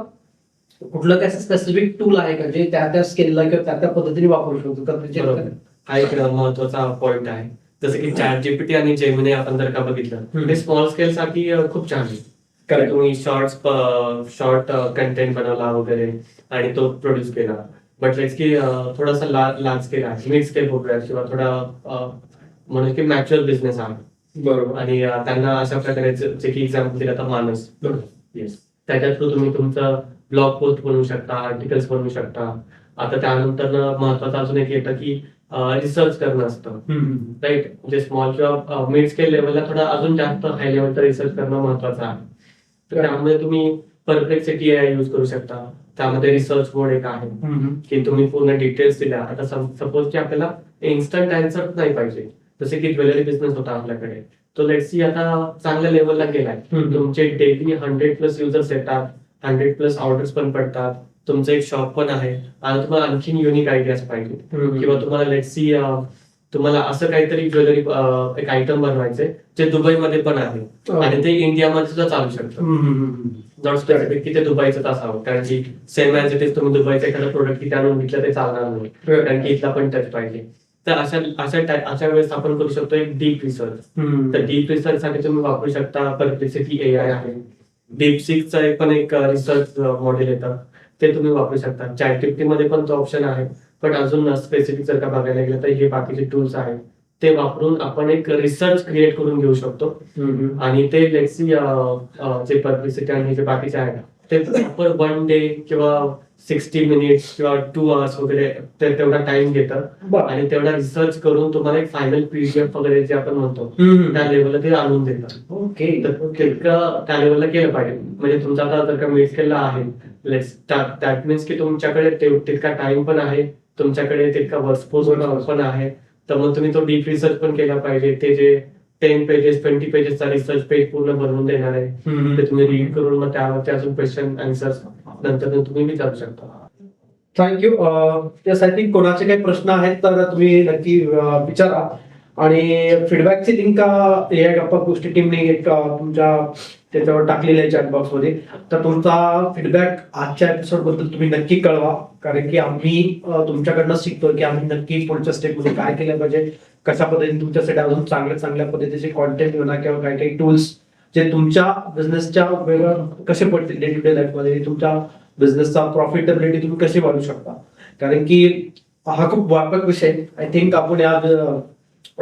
कुठलं काय स्पेसिफिक टूल आहे का जे त्या स्केलला किंवा त्या पद्धतीने वापरू शकतो. बरोबर. हा एक महत्वाचा पॉइंट आहे. जसं की चॅट जीपीटी आणि जेमिनी आपण जर का बघितलं ते स्मॉल स्केल साठी खूप छान आहे. कारण तुम्ही शॉर्ट कंटेंट बनवला वगैरे आणि तो प्रोड्यूस केला. बट लाईक की थोडासा लार्ज स्केल आहे, मिड स्केल बघूया किंवा थोडा म्हणून की मॅच्युअर बिझनेस आहे. बरोबर. आणि त्यांना अशा प्रकारे जे की एक्झाम्पल दिलं तर मानस, येस, त्याच्या थ्रू तुम्ही तुमचं ब्लॉग पोस्ट बनवू शकता, आर्टिकल्स बनवू शकता. आता त्यानंतर महत्वाचं अजून एक येतं की रिसर्च करणं असतं, राईट. म्हणजे स्मॉल किंवा मिड स्केल लेवलला थोडा अजून जास्त हाय लेवलचा रिसर्च करणं महत्वाचं आहे. तर त्यामध्ये तुम्ही परप्लेक्सिटी एआय यूज करू शकता. त्यामध्ये रिसर्च मोड एक आहे की तुम्ही पूर्ण डिटेल्स दिल्या. आता सपोज की आपल्याला इन्स्टंट आन्सर नाही पाहिजे, जसे की ज्वेलरी बिझनेस होता आपल्याकडे, तो लेट्स आता चांगल्या लेवलला गेलाय. तुमचे डेली 100+ युजर्स येतात, 100+ ऑर्डर्स पण पडतात, तुमचं एक शॉप पण आहे आणि तुम्हाला आणखीन युनिक आयडियाज पाहिजे किंवा तुम्हाला लेट्स सी तुम्हाला असं काहीतरी ज्वेलरी एक आयटम बनवायचंय जे दुबईमध्ये पण आहे आणि ते इंडियामध्ये सुद्धा चालू शकतं. नॉट स्पेसिफिक की ते दुबईच असावं, कारण की सेम ऍज इट इज तुम्ही दुबईचं एखादं प्रोडक्ट किती आणून विकलं ते चालणार नाही, कारण की इथला पण टच पाहिजे. तर अशा वेळेस आपण करू शकतो एक डीप रिसर्च. तर डीप रिसर्च साठी तुम्ही वापरू शकता परप्लेक्सिटी एआय आहे. डीपसीकचं पण एक रिसर्च मॉडेल येतं, ते तुम्ही वापरू शकता. चॅटजीपीटी मध्ये पण तो ऑप्शन आहे, पण अजून स्पेसिफिक जर का बघायला गेलं तर हे बाकीचे टूल्स आहेत ते वापरून आपण एक रिसर्च क्रिएट करून घेऊ शकतो. आणि ते लेट्सी जे परप्लेक्सिटी आणि जे बाकीचे आहेत ते प्रॉपर 1 डे किंवा 60 मिनिट्स किंवा 2 आवर्स वगैरे तेवढा टाइम घेतं आणि तेवढा रिसर्च करून तुम्हाला एक फायनल पीडीएफ वगैरे जे आपण म्हणतो त्या लेवलला ते आणून देतात. ओके. तितकं त्या लेवलला केलं पाहिजे. म्हणजे तुमचा आता जर का मिड स्केलला आहे, दॅट मीन्स की तुमच्याकडे तितका टाइम पण आहे, तुमच्याकडे तितका वर्कफोर्स पण आहे. तर मग तुम्ही तो डीप रिसर्च पण केला पाहिजे. ते जे 10 पेजेस 20 पेजेसचा रिसर्च पेज पूर्ण बनवून देणार आहे, ते तुम्ही रीड करून मग त्यावरती अजून क्वेश्चन आन्सर्स नंतर तुम्ही विचारू शकता. थँक्यू. येस, आय थिंक कोणाचे काही प्रश्न आहेत तर तुम्ही नक्की विचारा. आणि फीडबॅकची लिंक एआय गप्पा गोष्टी टीमने एक तुमच्या त्याच्यावर टाकलेली आहे चॅटबॉक्स मध्ये. तर तुमचा फीडबॅक आजच्या एपिसोड बद्दल तुम्ही नक्की कळवा, कारण की आम्ही तुमच्याकडनं शिकतो की आम्ही नक्की पुढच्या स्टेपमध्ये काय केलं पाहिजे, कशा पद्धतीने तुमच्यासाठी अजून चांगल्या पद्धतीचे कॉन्टेंट म्हणा किंवा काही काही टूल्स जे तुमच्या बिझनेसच्या वेगळं कसे पडतील डे टू डे लाईफ मध्ये, तुमच्या बिझनेसचा प्रॉफिटेबिलिटी तुम्ही कशी वाढवू शकता. कारण की हा खूप व्यापक विषय. आय थिंक आपण आज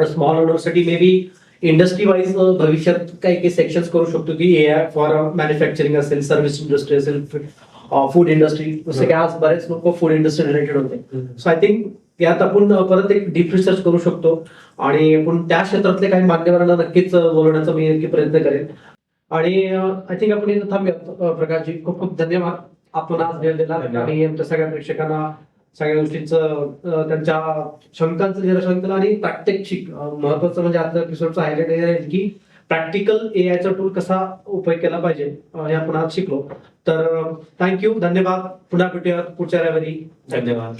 स्मॉल ओनरसाठी मे बी इंडस्ट्री वाईज भविष्यात काही सेक्शन्स करू शकतो की एआय फॉर मॅन्युफॅक्चरिंग असेल, सर्व्हिस इंडस्ट्री असेल, फूड इंडस्ट्री, जसं की आज बरेच लोक फूड इंडस्ट्री रिलेटेड होते. सो आय थिंक यात आपण परत एक डीप रिसर्च करू शकतो आणि आपण त्या क्षेत्रातले काही मान्यवरांना नक्कीच बोलवण्याचा मी नक्की प्रयत्न करेन. आणि आय थिंक आपण इथं थांबूयात. प्रकाशजी, खूप खूप धन्यवाद आपण आज वेळ दिला आणि आमच्या सगळ्या प्रेक्षकांना सगळ्या गोष्टींचं त्यांच्या शंकांचं निरसन केलं. आणि प्रात्यक्षिक महत्वाचं म्हणजे आजच्या एपिसोडचं हायलाइट आहे की प्रॅक्टिकल एआयचा टूल कसा उपयोग केला पाहिजे हे आपण आज शिकलो. तर थँक्यू, धन्यवाद. पुन्हा भेटूया पुढच्या रविवारी. धन्यवाद.